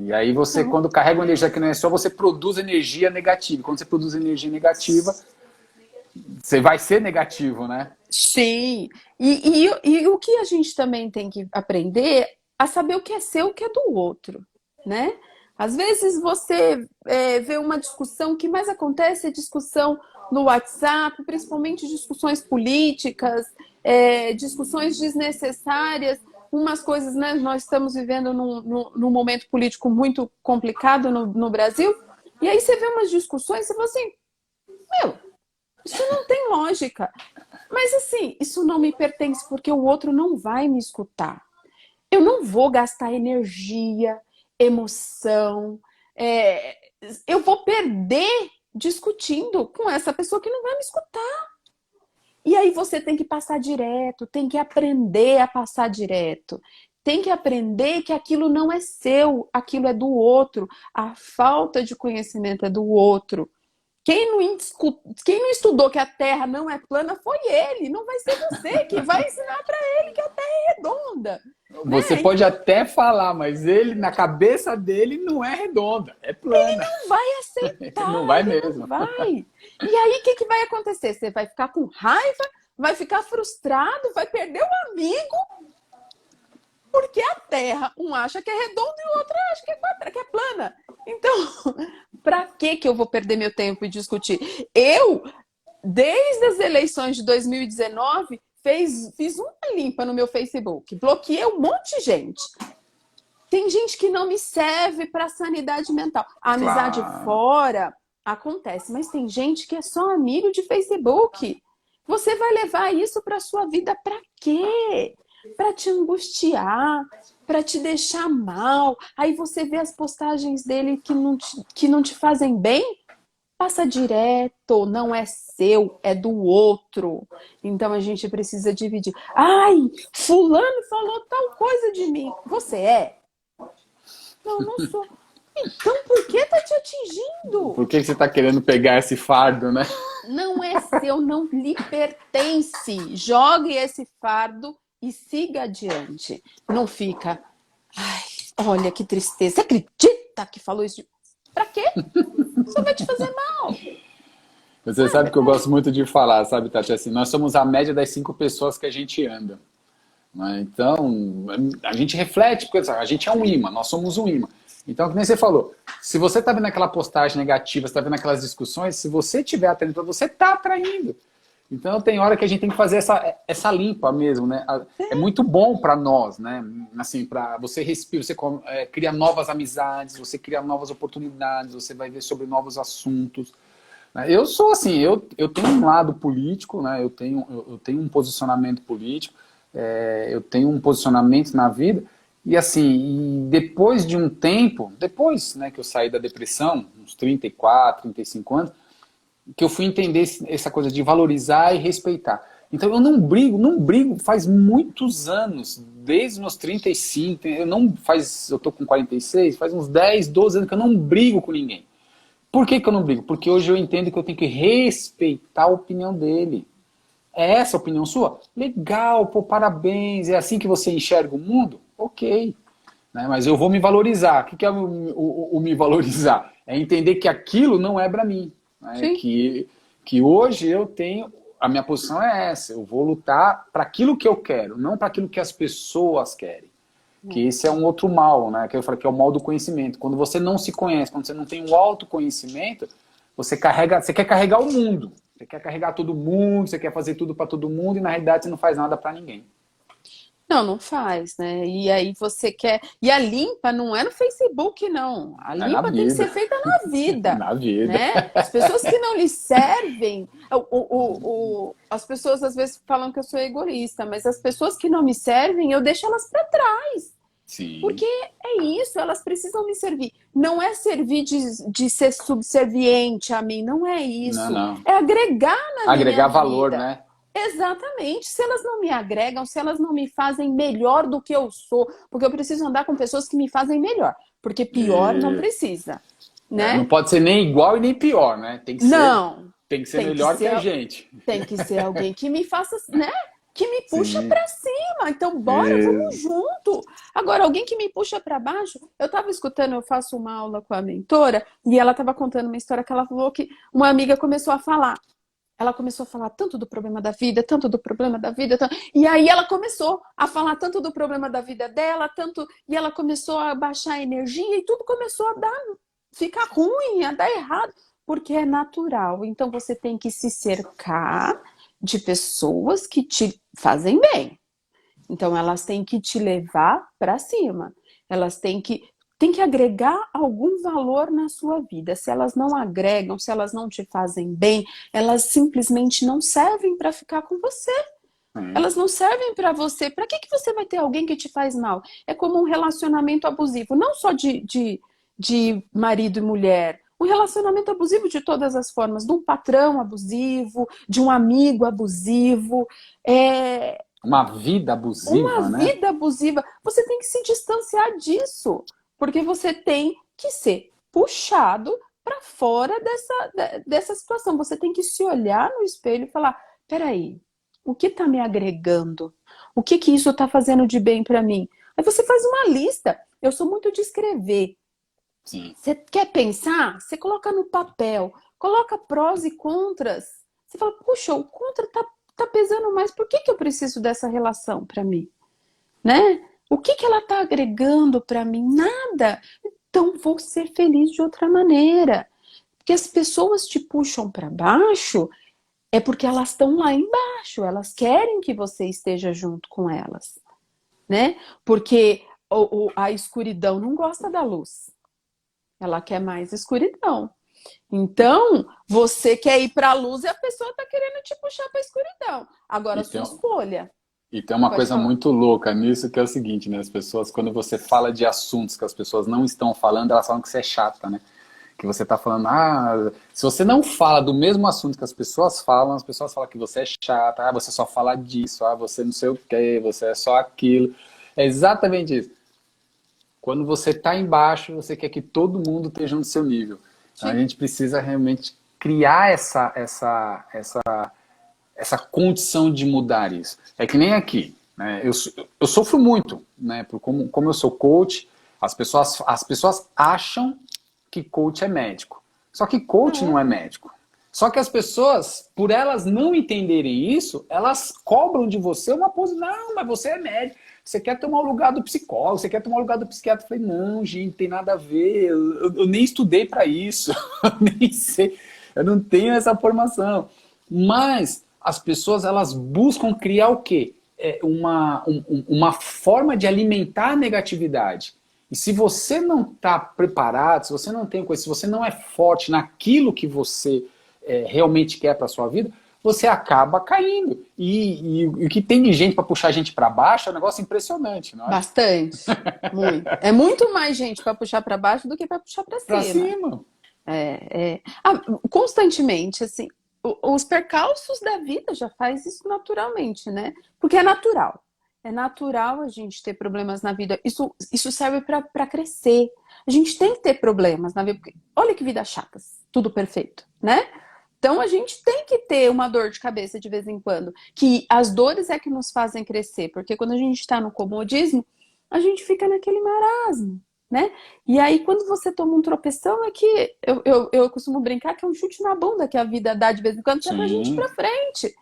E aí você, não. quando carrega uma energia que não é sua, você produz energia negativa. Quando você produz energia negativa, você vai ser negativo, né? Sim. E o que a gente também tem que aprender a saber o que é seu e o que é do outro, né? Às vezes você vê uma discussão, o que mais acontece é discussão no WhatsApp, principalmente discussões políticas, discussões desnecessárias, umas coisas, né? Nós estamos vivendo num momento político muito complicado no Brasil, e aí você vê umas discussões e você fala assim, meu, isso não tem lógica. Mas assim, isso não me pertence porque o outro não vai me escutar. Eu não vou gastar energia, emoção, eu vou perder discutindo com essa pessoa que não vai me escutar. E aí você tem que passar direto, tem que aprender a passar direto. Tem que aprender que aquilo não é seu, aquilo é do outro. A falta de conhecimento é do outro. Quem não estudou que a Terra não é plana foi ele. Não vai ser você que vai ensinar para ele que a Terra é redonda. Você Né? pode até falar, mas ele, na cabeça dele, não é redonda, é plana. Não vai aceitar, Não vai ele mesmo. não vai. E aí, o que vai acontecer? Você vai ficar com raiva, vai ficar frustrado, vai perder o amigo, porque a Terra, um acha que é redonda e o outro acha que é plana. Então, para que eu vou perder meu tempo e discutir? Eu, desde as eleições de 2019, fiz uma limpa no meu Facebook, bloqueei um monte de gente. Tem gente que não me serve para sanidade mental. A amizade Claro. fora acontece, mas tem gente que é só amigo de Facebook. Você vai levar isso para sua vida para quê? Para te angustiar, para te deixar mal. Aí você vê as postagens dele que não te fazem bem, passa direto, não é seu, é do outro. Então a gente precisa dividir. Ai, fulano falou tal coisa de mim. Você é? Não, não sou. Então por que tá te atingindo? Por que você está querendo pegar esse fardo, né? Não é seu, não lhe pertence. Jogue esse fardo e siga adiante. Não fica, ai, olha que tristeza. Você acredita que falou isso? Pra quê? Só vai te fazer mal. Você sabe que eu gosto muito de falar, sabe, Tati? Assim, nós somos a média das 5 pessoas que a gente anda. né? Então, a gente reflete, porque a gente é um imã, nós somos um imã. Então, como você falou, se você está vendo aquela postagem negativa, você está vendo aquelas discussões, se você estiver atento, você está atraindo. Então, tem hora que a gente tem que fazer essa limpa mesmo, né? É muito bom para nós, né? Assim, para você respirar, você cria novas amizades, você cria novas oportunidades, você vai ver sobre novos assuntos. Eu sou assim, eu tenho um lado político, né? Eu tenho um posicionamento político, eu tenho um posicionamento na vida, e assim, depois de um tempo, depois, né, que eu saí da depressão, uns 34, 35 anos, que eu fui entender essa coisa de valorizar e respeitar. Então eu não brigo faz muitos anos, desde os meus 35, eu tô com 46, faz uns 10, 12 anos que eu não brigo com ninguém. Por que que eu não brigo? Porque hoje eu entendo que eu tenho que respeitar a opinião dele. É essa a opinião sua? Legal, pô, parabéns, é assim que você enxerga o mundo? Ok. Né? Mas eu vou me valorizar. O que é o me valorizar? É entender que aquilo não é para mim. Né? Que hoje eu tenho, a minha posição é essa, eu vou lutar para aquilo que eu quero, não para aquilo que as pessoas querem. Que esse é um outro mal, né? Que eu falei que é o mal do conhecimento. Quando você não se conhece, quando você não tem um autoconhecimento, você quer carregar o mundo. Você quer carregar todo mundo, você quer fazer tudo para todo mundo e na realidade você não faz nada para ninguém. Não, não faz, né? E aí você quer. E a limpa não é no Facebook, não. A É na limpa tem que vida. ser feita na vida, Na vida. né? As pessoas que não lhe servem. As pessoas às vezes falam que eu sou egoísta, mas as pessoas que não me servem, eu deixo elas para trás. Sim. Porque é isso, elas precisam me servir. Não é servir de ser subserviente a mim, não é isso. Não. É agregar na Agregar minha valor, vida. né? Exatamente. Se elas não me agregam, se elas não me fazem melhor do que eu sou, porque eu preciso andar com pessoas que me fazem melhor, porque pior não precisa, né? Não pode ser nem igual e nem pior, né? Tem que ser melhor que a gente. Tem que ser alguém que me faça, né? Que me puxa Sim. para cima. Então, bora, vamos junto. Agora, alguém que me puxa para baixo. Eu estava escutando, eu faço uma aula com a mentora e ela estava contando uma história que ela falou que uma amiga começou a falar. Ela começou a falar tanto do problema da vida, tanto do problema da vida, e aí ela começou a falar tanto do problema da vida dela, e ela começou a baixar a energia e tudo começou a ficar ruim, a dar errado, porque é natural. Então você tem que se cercar de pessoas que te fazem bem. Então elas têm que te levar para cima. Elas têm que agregar algum valor na sua vida. Se elas não agregam, se elas não te fazem bem, elas simplesmente não servem para ficar com você. Elas não servem para você. Para que você vai ter alguém que te faz mal? É como um relacionamento abusivo, não só de marido e mulher. Um relacionamento abusivo de todas as formas, de um patrão abusivo, de um amigo abusivo. Uma vida abusiva, né? Uma vida abusiva. Você tem que se distanciar disso. Porque você tem que ser puxado para fora dessa situação. Você tem que se olhar no espelho e falar: peraí, o que está me agregando? O que isso está fazendo de bem para mim? Aí você faz uma lista. Eu sou muito de escrever. Sim. Você quer pensar? Você coloca no papel. Coloca prós e contras. Você fala: puxa, o contra tá pesando mais. Por que eu preciso dessa relação para mim? Né? O que ela está agregando para mim? Nada. Então vou ser feliz de outra maneira. Porque as pessoas te puxam para baixo é porque elas estão lá embaixo. Elas querem que você esteja junto com elas, né? Porque a escuridão não gosta da luz. Ela quer mais escuridão. Então, você quer ir para a luz e a pessoa está querendo te puxar para a escuridão. Agora, Então, sua escolha. E tem uma Pode coisa falar. muito louca nisso, que é o seguinte, né? As pessoas, quando você fala de assuntos que as pessoas não estão falando, elas falam que você é chata, né? Que você está falando, se você não fala do mesmo assunto que as pessoas falam que você é chata, você só fala disso, você não sei o quê, você é só aquilo. É exatamente isso. Quando você está embaixo, você quer que todo mundo esteja no seu nível. Então, a gente precisa realmente criar essa condição de mudar isso. É que nem aqui, né? Eu sofro muito, né? Como eu sou coach, as pessoas acham que coach é médico. Só que coach não é médico. Só que as pessoas, por elas não entenderem isso, elas cobram de você uma posição. Não, mas você é médico, você quer tomar o lugar do psicólogo, você quer tomar o lugar do psiquiatra. Eu falei, não, gente, tem nada a ver, eu nem estudei para isso, eu nem sei, eu não tenho essa formação. Mas as pessoas, elas buscam criar o quê? Uma forma de alimentar a negatividade. E se você não está preparado, se você não tem coisa, se você não é forte naquilo que você realmente quer para a sua vida, você acaba caindo. E o que tem de gente para puxar a gente para baixo é um negócio impressionante, não é? Bastante. Muito. É muito mais gente para puxar para baixo do que para puxar para cima. Para cima. Constantemente, assim, os percalços da vida já faz isso naturalmente, né? Porque é natural. É natural a gente ter problemas na vida. Isso serve para crescer. A gente tem que ter problemas na vida. Porque olha que vida chatas. Tudo perfeito, né? Então a gente tem que ter uma dor de cabeça de vez em quando. Que as dores é que nos fazem crescer. Porque quando a gente está no comodismo, a gente fica naquele marasmo, né? E aí quando você toma um tropeção é que eu costumo brincar que é um chute na bunda que a vida dá de vez em quando, que é pra gente ir pra frente,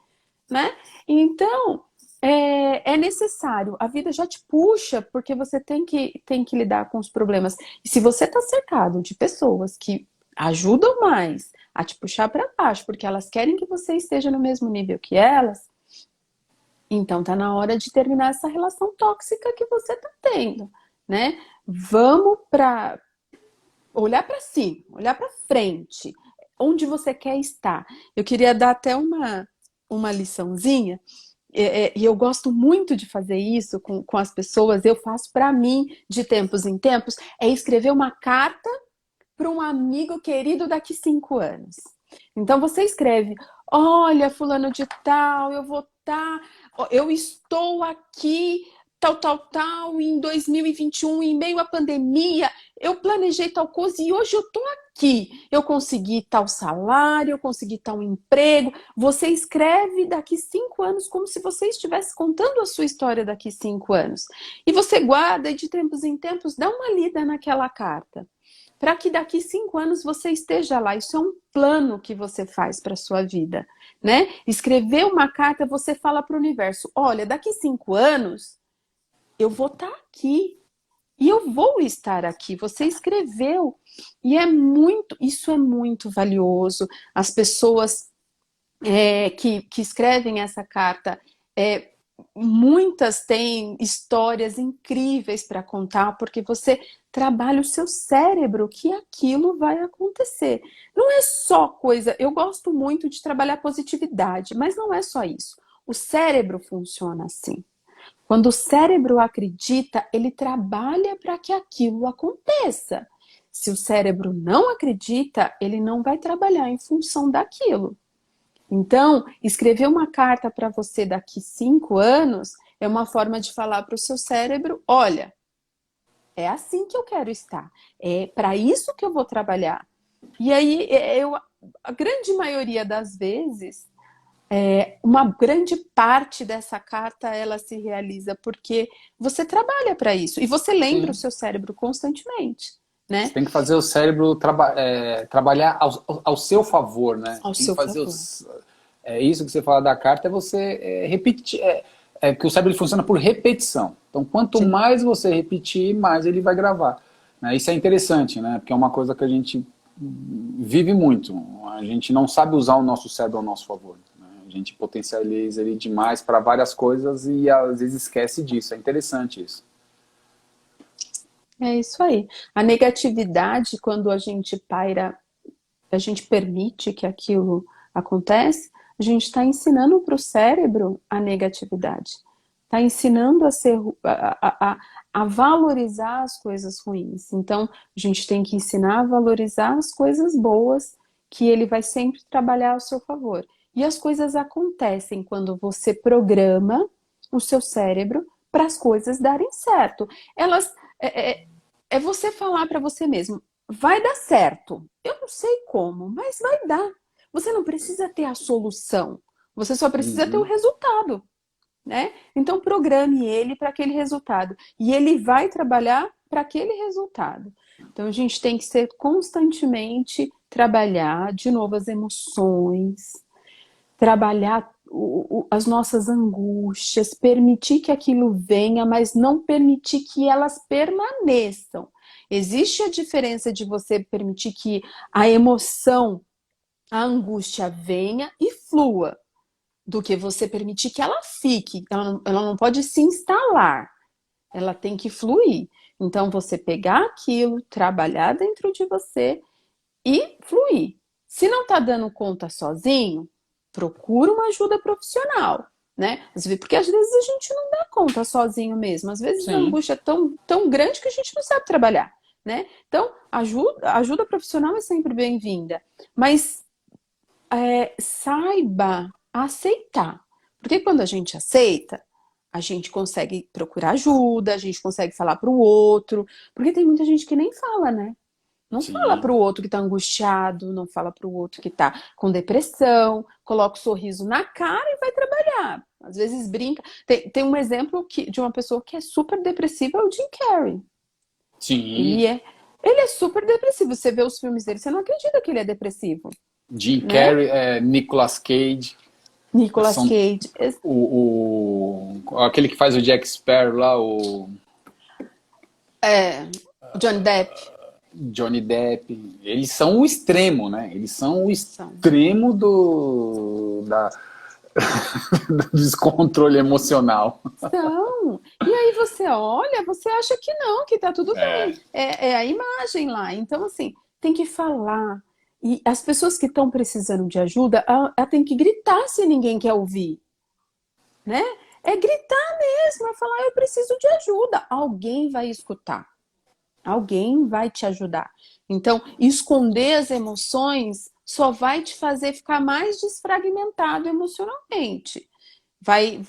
né? Então é necessário, a vida já te puxa, porque você tem que lidar com os problemas. E se você está cercado de pessoas que ajudam mais a te puxar para baixo, porque elas querem que você esteja no mesmo nível que elas, então tá na hora de terminar essa relação tóxica que você tá tendo, né? Vamos olhar para cima, olhar para frente, onde você quer estar. Eu queria dar até uma liçãozinha. E eu gosto muito de fazer isso com as pessoas, eu faço para mim de tempos em tempos, é escrever uma carta para um amigo querido daqui 5 anos. Então você escreve, olha, fulano de tal, eu estou aqui, tal, em 2021, em meio à pandemia, eu planejei tal coisa e hoje eu estou aqui. Eu consegui tal salário, eu consegui tal emprego. Você escreve daqui 5 anos como se você estivesse contando a sua história daqui 5 anos. E você guarda e de tempos em tempos dá uma lida naquela carta. Para que daqui 5 anos você esteja lá. Isso é um plano que você faz para a sua vida, né? Escrever uma carta, você fala para o universo, olha, daqui 5 anos eu vou estar aqui. E eu vou estar aqui. Você escreveu. E isso é muito valioso. As pessoas que escrevem essa carta, muitas têm histórias incríveis para contar, porque você trabalha o seu cérebro, que aquilo vai acontecer. Não é só coisa... Eu gosto muito de trabalhar positividade, mas não é só isso. O cérebro funciona assim. Quando o cérebro acredita, ele trabalha para que aquilo aconteça. Se o cérebro não acredita, ele não vai trabalhar em função daquilo. Então, escrever uma carta para você daqui 5 anos é uma forma de falar para o seu cérebro, olha, é assim que eu quero estar, é para isso que eu vou trabalhar. E aí, a grande maioria das vezes, uma grande parte dessa carta, ela se realiza porque você trabalha para isso. E você lembra o seu cérebro constantemente, né? Você tem que fazer o cérebro trabalhar ao seu favor, né? Ao tem seu que fazer favor. isso que você fala da carta é você repetir. Que o cérebro funciona por repetição. Então, quanto Sim. mais você repetir, mais ele vai gravar. Né? Isso é interessante, né? Porque é uma coisa que a gente vive muito. A gente não sabe usar o nosso cérebro ao nosso favor. Né? A gente potencializa ele demais para várias coisas e às vezes esquece disso. É interessante isso. É isso aí. A negatividade, quando a gente a gente permite que aquilo acontece, a gente está ensinando para o cérebro a negatividade. Está ensinando a valorizar as coisas ruins. Então, a gente tem que ensinar a valorizar as coisas boas, que ele vai sempre trabalhar ao seu favor. E as coisas acontecem quando você programa o seu cérebro para as coisas darem certo. Elas... É você falar para você mesmo, vai dar certo. Eu não sei como, mas vai dar. Você não precisa ter a solução. Você só precisa ter o resultado, né? Então programe ele para aquele resultado. E ele vai trabalhar para aquele resultado. Então a gente tem que ser constantemente trabalhar de novo as emoções, trabalhar as nossas angústias, permitir que aquilo venha, mas não permitir que elas permaneçam. Existe a diferença de você permitir que a emoção, a angústia venha e flua, do que você permitir que ela fique. Ela não pode se instalar, ela tem que fluir. Então, você pegar aquilo, trabalhar dentro de você e fluir. Se não está dando conta sozinho, procura uma ajuda profissional, né? Porque às vezes a gente não dá conta sozinho mesmo. Às vezes a angústia é tão grande que a gente não sabe trabalhar, né? Então, ajuda profissional é sempre bem-vinda. Mas saiba aceitar. Porque quando a gente aceita, a gente consegue procurar ajuda, a gente consegue falar para o outro. Porque tem muita gente que nem fala, né? Não fala para o outro que está angustiado, não fala para o outro que está com depressão, coloca o sorriso na cara e vai trabalhar. Às vezes brinca. Tem um exemplo de uma pessoa que é super depressiva, é o Jim Carrey. Sim. Ele é super depressivo. Você vê os filmes dele, você não acredita que ele é depressivo. Jim Carrey, Nicolas Cage. Nicolas Cage. Aquele que faz o Jack Sparrow lá, Johnny Depp. Johnny Depp. Eles são o extremo, né? Eles são o extremo do descontrole emocional. São. E aí você olha, você acha que não, que tá tudo bem. É a imagem lá. Então, assim, tem que falar. E as pessoas que estão precisando de ajuda, ela tem que gritar se ninguém quer ouvir. Né? É gritar mesmo, é falar, eu preciso de ajuda. Alguém vai escutar. Alguém vai te ajudar. Então, esconder as emoções só vai te fazer ficar mais desfragmentado emocionalmente. Vai,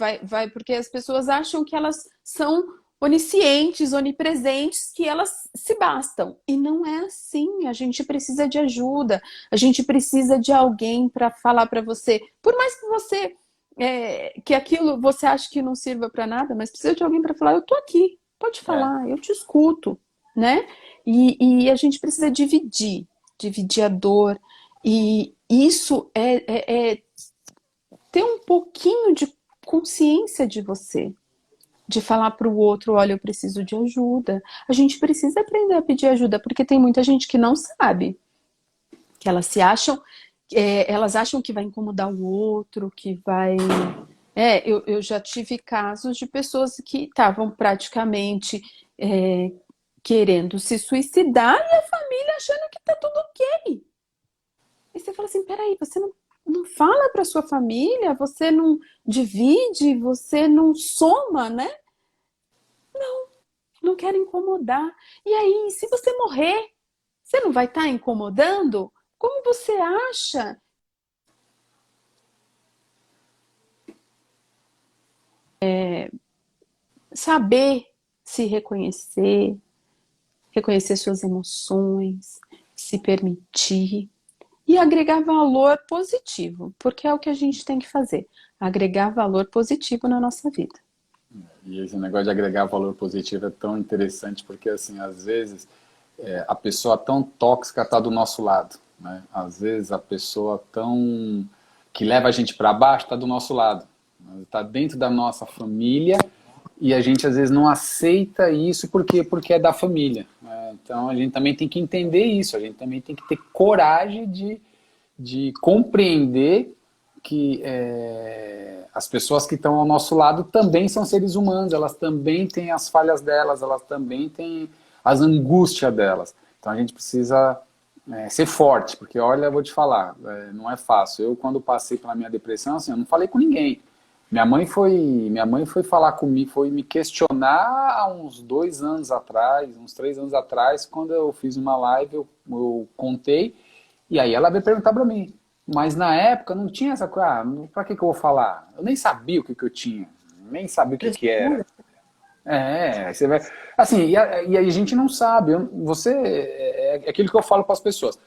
porque as pessoas acham que elas são oniscientes, onipresentes, que elas se bastam. E não é assim. A gente precisa de ajuda. A gente precisa de alguém para falar para você. Por mais que você que aquilo você acha que não sirva para nada, mas precisa de alguém para falar, eu tô aqui, pode falar, eu te escuto, né? E a gente precisa dividir a dor. E isso é ter um pouquinho de consciência de você, de falar para o outro, olha, eu preciso de ajuda. A gente precisa aprender a pedir ajuda, porque tem muita gente que não sabe, que elas se acham, elas acham que vai incomodar o outro, que vai... eu já tive casos de pessoas que estavam praticamente querendo se suicidar e a família achando que tá tudo ok. E você fala assim, peraí, você não fala para sua família, você não divide, você não soma, né? Não quero incomodar. E aí, se você morrer, você não vai estar incomodando? Como você acha? Saber se reconhecer, reconhecer suas emoções, se permitir e agregar valor positivo, porque é o que a gente tem que fazer, agregar valor positivo na nossa vida. E esse negócio de agregar valor positivo é tão interessante, porque assim, às vezes a pessoa tão tóxica está do nosso lado, né? Às vezes a pessoa tão que leva a gente para baixo está do nosso lado, está dentro da nossa família e a gente às vezes não aceita isso porque é da família, né? Então a gente também tem que entender isso, a gente também tem que ter coragem de compreender que as pessoas que estão ao nosso lado também são seres humanos, elas também têm as falhas delas, elas também têm as angústias delas. Então a gente precisa ser forte, porque olha, eu vou te falar, não é fácil. Eu, quando passei pela minha depressão, assim, eu não falei com ninguém. Minha mãe foi falar comigo, foi me questionar há uns 2 anos atrás, uns 3 anos atrás, quando eu fiz uma live, eu contei, e aí ela veio perguntar para mim. Mas na época não tinha essa coisa, pra que eu vou falar? Eu nem sabia o que eu tinha, nem sabia o que era. Você vai... Assim, e a gente não sabe, é aquilo que eu falo para as pessoas.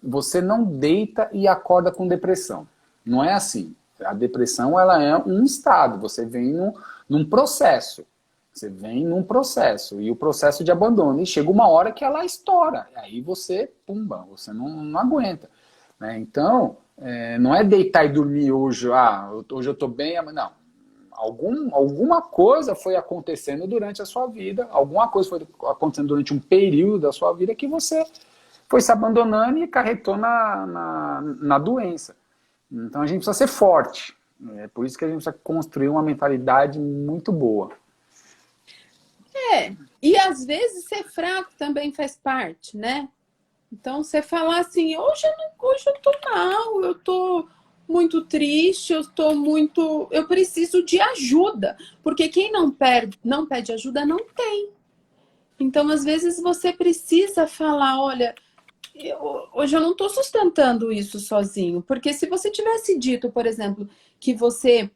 Você não deita e acorda com depressão. Não é assim. A depressão, ela é um estado, você vem num processo. Você vem num processo, e o processo de abandono, e chega uma hora que ela estoura, aí você, pumba, você não aguenta. Né? Então, não é deitar e dormir hoje, hoje eu estou bem, não. Alguma coisa foi acontecendo durante a sua vida, alguma coisa foi acontecendo durante um período da sua vida que você foi se abandonando e acarretou na doença. Então a gente precisa ser forte. É por isso que a gente precisa construir uma mentalidade muito boa. E às vezes ser fraco também faz parte, né? Então você falar assim, hoje eu tô mal, eu tô muito triste, eu preciso de ajuda. Porque quem não pede ajuda não tem. Então, às vezes, você precisa falar, olha, hoje eu não estou sustentando isso sozinho. Porque se você tivesse dito, por exemplo, que você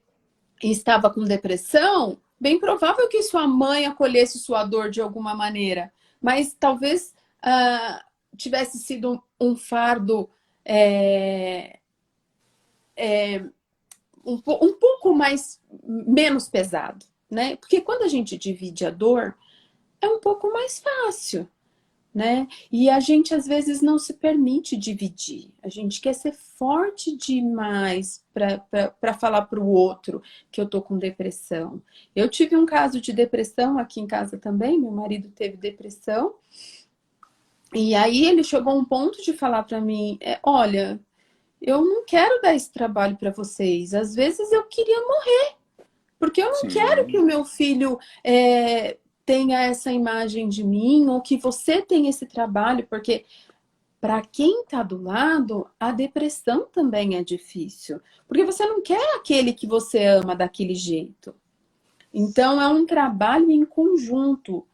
estava com depressão, bem provável que sua mãe acolhesse sua dor de alguma maneira. Mas talvez tivesse sido um fardo um pouco menos pesado, né? Porque quando a gente divide a dor, é um pouco mais fácil, né? E a gente às vezes não se permite dividir. A gente quer ser forte demais para falar para o outro que eu tô com depressão. Eu tive um caso de depressão aqui em casa também, meu marido teve depressão. E aí ele chegou a um ponto de falar para mim, olha, eu não quero dar esse trabalho para vocês. Às vezes eu queria morrer, porque eu não quero que o meu filho tenha essa imagem de mim, ou que você tenha esse trabalho, porque para quem está do lado, a depressão também é difícil. Porque você não quer aquele que você ama daquele jeito. Então é um trabalho em conjunto.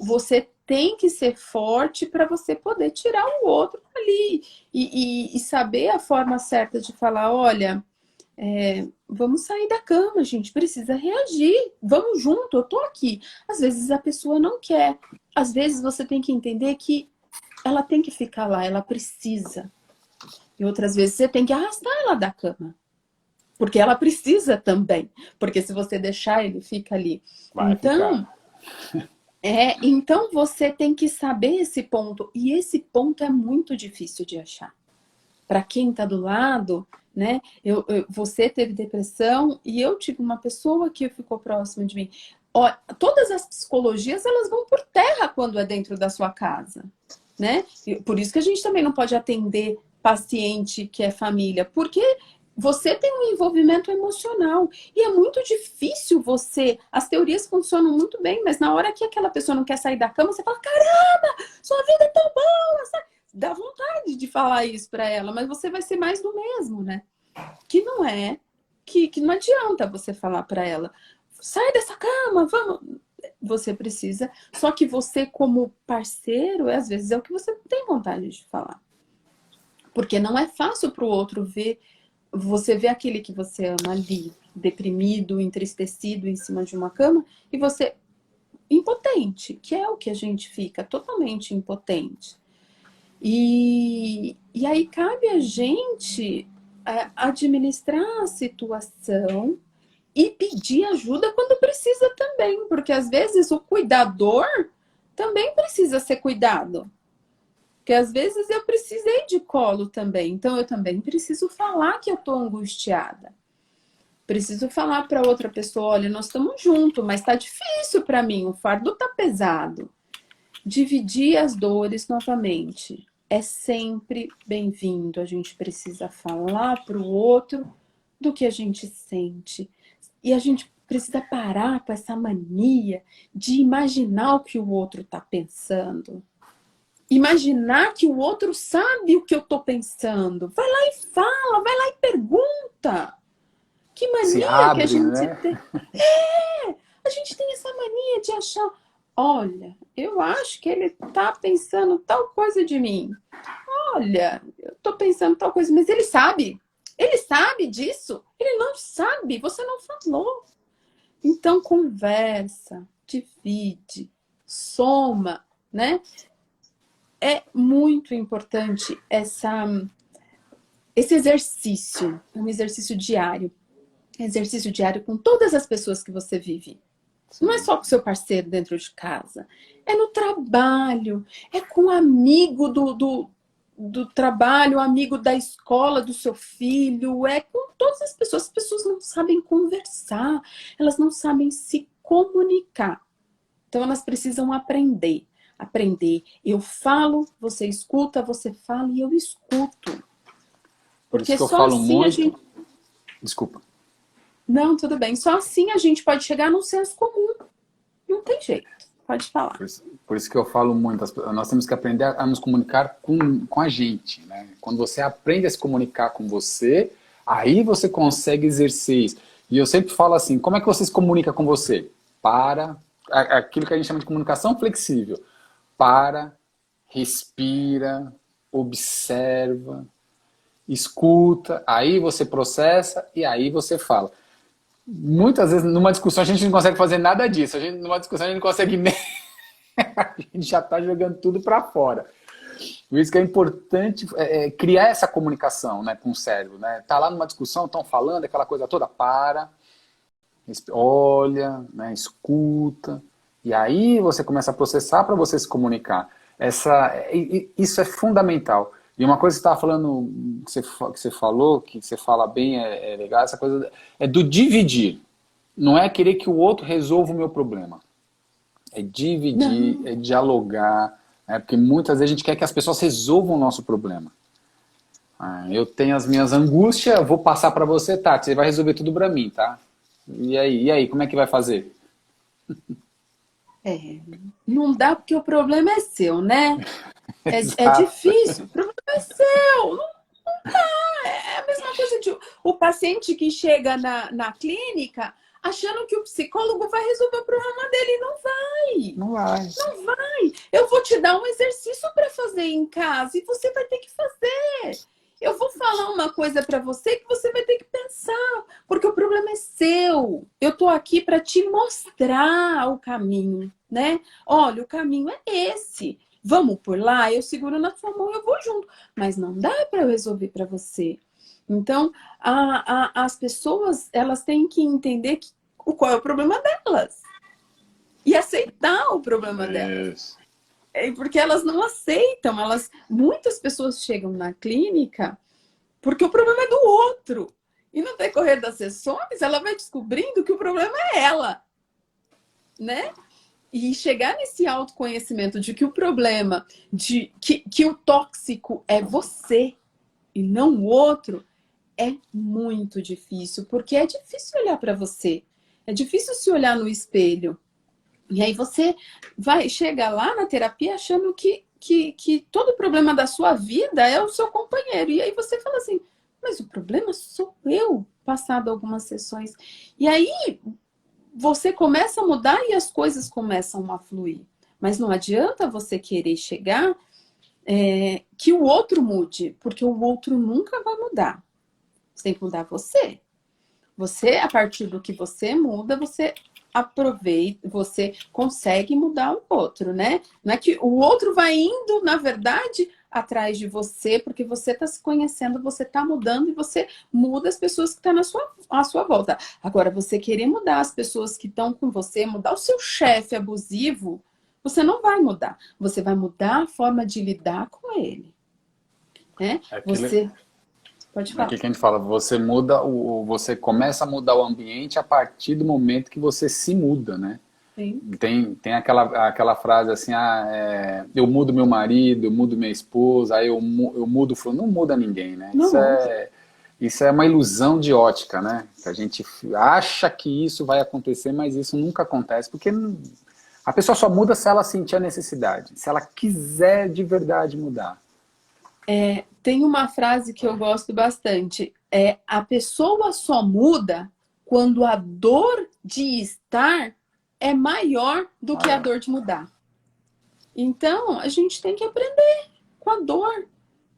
Você tem que ser forte para você poder tirar o outro ali. E saber a forma certa de falar, olha, vamos sair da cama, a gente precisa reagir. Vamos junto, eu tô aqui. Às vezes a pessoa não quer. Às vezes você tem que entender que ela tem que ficar lá, ela precisa. E outras vezes você tem que arrastar ela da cama. Porque ela precisa também. Porque se você deixar, ele fica ali. Vai ficar. Então você tem que saber esse ponto. E esse ponto é muito difícil de achar. Para quem está do lado, né? Você teve depressão e eu tive uma pessoa que ficou próxima de mim. Ó, todas as psicologias, elas vão por terra quando é dentro da sua casa, né? Por isso que a gente também não pode atender paciente que é família, porque você tem um envolvimento emocional e é muito difícil as teorias funcionam muito bem, mas na hora que aquela pessoa não quer sair da cama, você fala, caramba, sua vida é tão boa, sabe? Dá vontade de falar isso para ela, mas você vai ser mais do mesmo, né? Que não é, que não adianta você falar para ela, sai dessa cama, vamos. Você precisa, só que você como parceiro, às vezes é o que você tem vontade de falar. Porque não é fácil para o outro ver, você vê aquele que você ama ali, deprimido, entristecido em cima de uma cama, e você impotente, que é o que a gente fica, totalmente impotente. E aí cabe a gente administrar a situação e pedir ajuda quando precisa também, porque às vezes o cuidador também precisa ser cuidado. Porque às vezes eu precisei de colo também, então eu também preciso falar que eu tô angustiada. Preciso falar para outra pessoa, olha, nós estamos juntos, mas tá difícil para mim, o fardo tá pesado. Dividir as dores novamente é sempre bem-vindo. A gente precisa falar para o outro do que a gente sente. E a gente precisa parar com essa mania de imaginar o que o outro está pensando. Imaginar que o outro sabe o que eu estou pensando. Vai lá e fala, vai lá e pergunta. Que mania Se abre, que a gente né? tem. A gente tem essa mania de achar, olha, eu acho que ele tá pensando tal coisa de mim. Olha, eu tô pensando tal coisa, mas ele sabe. Ele sabe disso? Ele não sabe, você não falou. Então conversa, divide, soma, né? É muito importante esse exercício, um exercício diário. Exercício diário com todas as pessoas que você vive. Não é só com o seu parceiro dentro de casa. É no trabalho, é com o amigo do trabalho, amigo da escola do seu filho, é com todas as pessoas. As pessoas não sabem conversar, elas não sabem se comunicar. Então elas precisam aprender. Aprender. Eu falo, você escuta, você fala e eu escuto. Por isso Porque que eu só falo assim muito. a gente... Desculpa. Não, tudo bem. Só assim a gente pode chegar num senso comum. Não tem jeito. Pode falar. Por isso que eu falo muito, nós temos que aprender a nos comunicar com a gente, né? Quando você aprende a se comunicar com você, aí você consegue exercer isso. E eu sempre falo assim, como é que você se comunica com você? Aquilo que a gente chama de comunicação flexível. Para, respira, observa, escuta, aí você processa e aí você fala. Muitas vezes, numa discussão, a gente não consegue fazer nada disso. Numa discussão, a gente não consegue nem... a gente já está jogando tudo para fora. Por isso que é importante criar essa comunicação, né, com o cérebro. Né? Tá lá numa discussão, estão falando, aquela coisa toda, olha, né, escuta, e aí você começa a processar para você se comunicar. Isso é fundamental. E uma coisa que você estava falando, que você falou, que você fala bem, é legal, essa coisa é do dividir. Não é querer que o outro resolva o meu problema. É dividir, é dialogar, né? Porque muitas vezes a gente quer que as pessoas resolvam o nosso problema. Eu tenho as minhas angústias, vou passar para você, tá? Você vai resolver tudo para mim, tá? E aí, como é que vai fazer? Não dá porque o problema é seu, né? É difícil, o problema é seu. Não dá. É a mesma coisa de o paciente que chega na clínica achando que o psicólogo vai resolver o problema dele. Não vai. Não vai. Não vai. Eu vou te dar um exercício para fazer em casa e você vai ter que fazer. Eu vou falar uma coisa para você que você vai ter que pensar, porque o problema é seu. Eu tô aqui para te mostrar o caminho, né? Olha, o caminho é esse. Vamos por lá, eu seguro na sua mão, eu vou junto. Mas não dá para eu resolver para você. Então, as pessoas, elas têm que entender qual é o problema delas. E aceitar o problema delas. Porque elas não aceitam. Muitas pessoas chegam na clínica porque o problema é do outro. E no decorrer das sessões, ela vai descobrindo que o problema é ela. Né? E chegar nesse autoconhecimento de que o problema, que o tóxico é você e não o outro, é muito difícil. Porque é difícil olhar para você. É difícil se olhar no espelho. E aí você chega lá na terapia achando que todo o problema da sua vida é o seu companheiro. E aí você fala assim, mas o problema sou eu, passado algumas sessões. E aí você começa a mudar e as coisas começam a fluir. Mas não adianta você querer chegar que o outro mude, porque o outro nunca vai mudar. Você tem que mudar você. Você, a partir do que você muda, você aproveita, você consegue mudar o outro, né? Não é que o outro vai indo, na verdade, atrás de você, porque você está se conhecendo, você está mudando e você muda as pessoas que estão à sua volta. Agora, você querer mudar as pessoas que estão com você, mudar o seu chefe abusivo, você não vai mudar. Você vai mudar a forma de lidar com ele. Né? Você... Pode falar. Aqui que a gente fala, você começa a mudar o ambiente a partir do momento que você se muda, né? Sim. Tem aquela frase assim, eu mudo meu marido, eu mudo minha esposa, aí eu mudo, não muda ninguém, né? Não. Isso é uma ilusão de ótica, né? Que a gente acha que isso vai acontecer, mas isso nunca acontece, porque a pessoa só muda se ela sentir a necessidade, se ela quiser de verdade mudar. Tem uma frase que eu gosto bastante. A pessoa só muda quando a dor de estar é maior do que a dor de mudar. Então, a gente tem que aprender com a dor,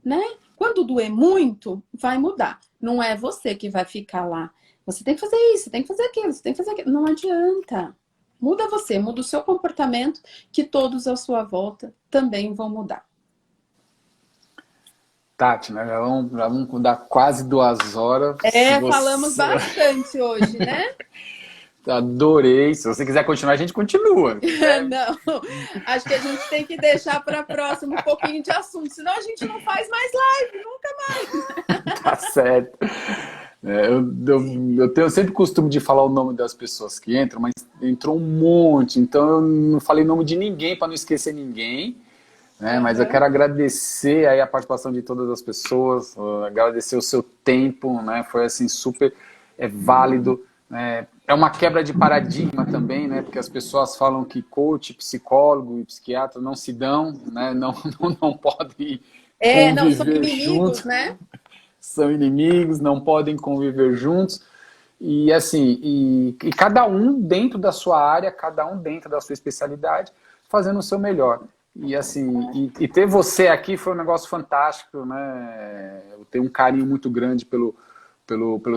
né? Quando doer muito, vai mudar. Não é você que vai ficar lá. Você tem que fazer isso, você tem que fazer aquilo, você tem que fazer aquilo. Não adianta. Muda você, muda o seu comportamento, que todos à sua volta também vão mudar. Tati, né? Já vamos dar quase 2 horas. Falamos bastante hoje, né? Adorei. Se você quiser continuar, a gente continua. Não, acho que a gente tem que deixar para próximo um pouquinho de assunto, senão a gente não faz mais live, nunca mais. Tá certo. Eu tenho sempre costume de falar o nome das pessoas que entram, mas entrou um monte, então eu não falei o nome de ninguém para não esquecer ninguém, né? Mas eu quero agradecer aí a participação de todas as pessoas, agradecer o seu tempo, né? Foi assim super válido, né? É uma quebra de paradigma também, né? Porque as pessoas falam que coach, psicólogo e psiquiatra não se dão, né? Não podem não são conviver inimigos, juntos. né? São inimigos, não podem conviver juntos. E assim, e cada um dentro da sua área, cada um dentro da sua especialidade, fazendo o seu melhor. E assim, e ter você aqui foi um negócio fantástico, né? Eu tenho um carinho muito grande pelo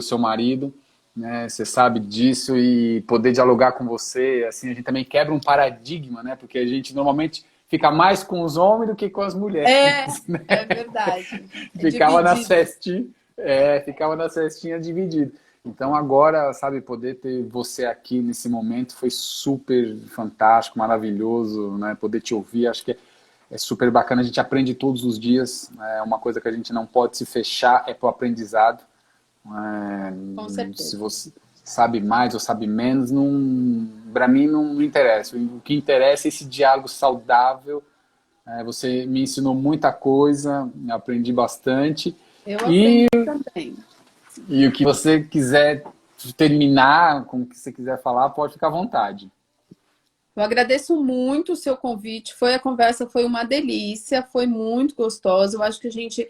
seu marido, né? Você sabe disso, e poder dialogar com você, assim, a gente também quebra um paradigma, né? Porque a gente normalmente fica mais com os homens do que com as mulheres. Né? É verdade. Ficava nas festinhas dividido. Então agora, sabe, poder ter você aqui nesse momento foi super fantástico, maravilhoso, né? Poder te ouvir, acho que é super bacana, a gente aprende todos os dias, é uma coisa que a gente não pode se fechar, é pro aprendizado. Com certeza. Se você sabe mais ou sabe menos, para mim não interessa. O que interessa é esse diálogo saudável. Você me ensinou muita coisa, aprendi bastante. Eu aprendi também. E o que você quiser terminar, com o que você quiser falar, pode ficar à vontade. Eu agradeço muito o seu convite. A conversa foi uma delícia, foi muito gostosa. Eu acho que a gente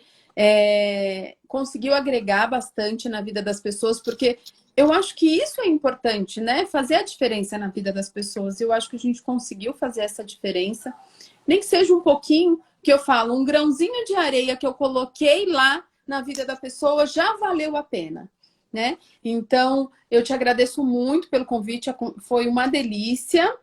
conseguiu agregar bastante na vida das pessoas, porque eu acho que isso é importante, né? Fazer a diferença na vida das pessoas. Eu acho que a gente conseguiu fazer essa diferença. Nem que seja um pouquinho, que eu falo, um grãozinho de areia que eu coloquei lá na vida da pessoa já valeu a pena, né? Então, eu te agradeço muito pelo convite, foi uma delícia.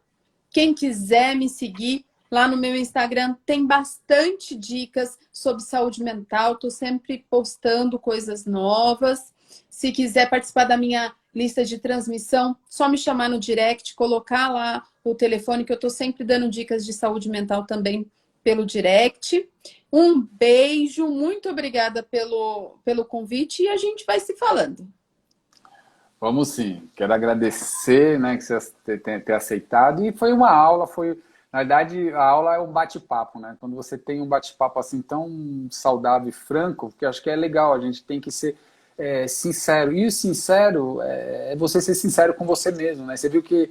Quem quiser me seguir lá no meu Instagram, tem bastante dicas sobre saúde mental, estou sempre postando coisas novas. Se quiser participar da minha lista de transmissão, só me chamar no direct, colocar lá o telefone, que eu estou sempre dando dicas de saúde mental também pelo direct. Um beijo, muito obrigada pelo convite e a gente vai se falando. Vamos sim. Quero agradecer, né, que você ter aceitado. E foi uma aula, na verdade, a aula é um bate-papo, né? Quando você tem um bate-papo assim tão saudável e franco, porque eu acho que é legal, a gente tem que ser sincero. E o sincero é você ser sincero com você mesmo, né? Você viu que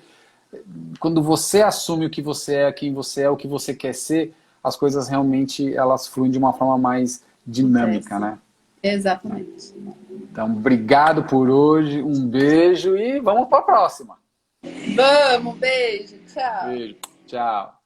quando você assume o que você é, quem você é, o que você quer ser, as coisas realmente elas fluem de uma forma mais dinâmica, né? Exatamente. Então, obrigado por hoje, um beijo e vamos para a próxima. Vamos, beijo, tchau. Beijo, tchau.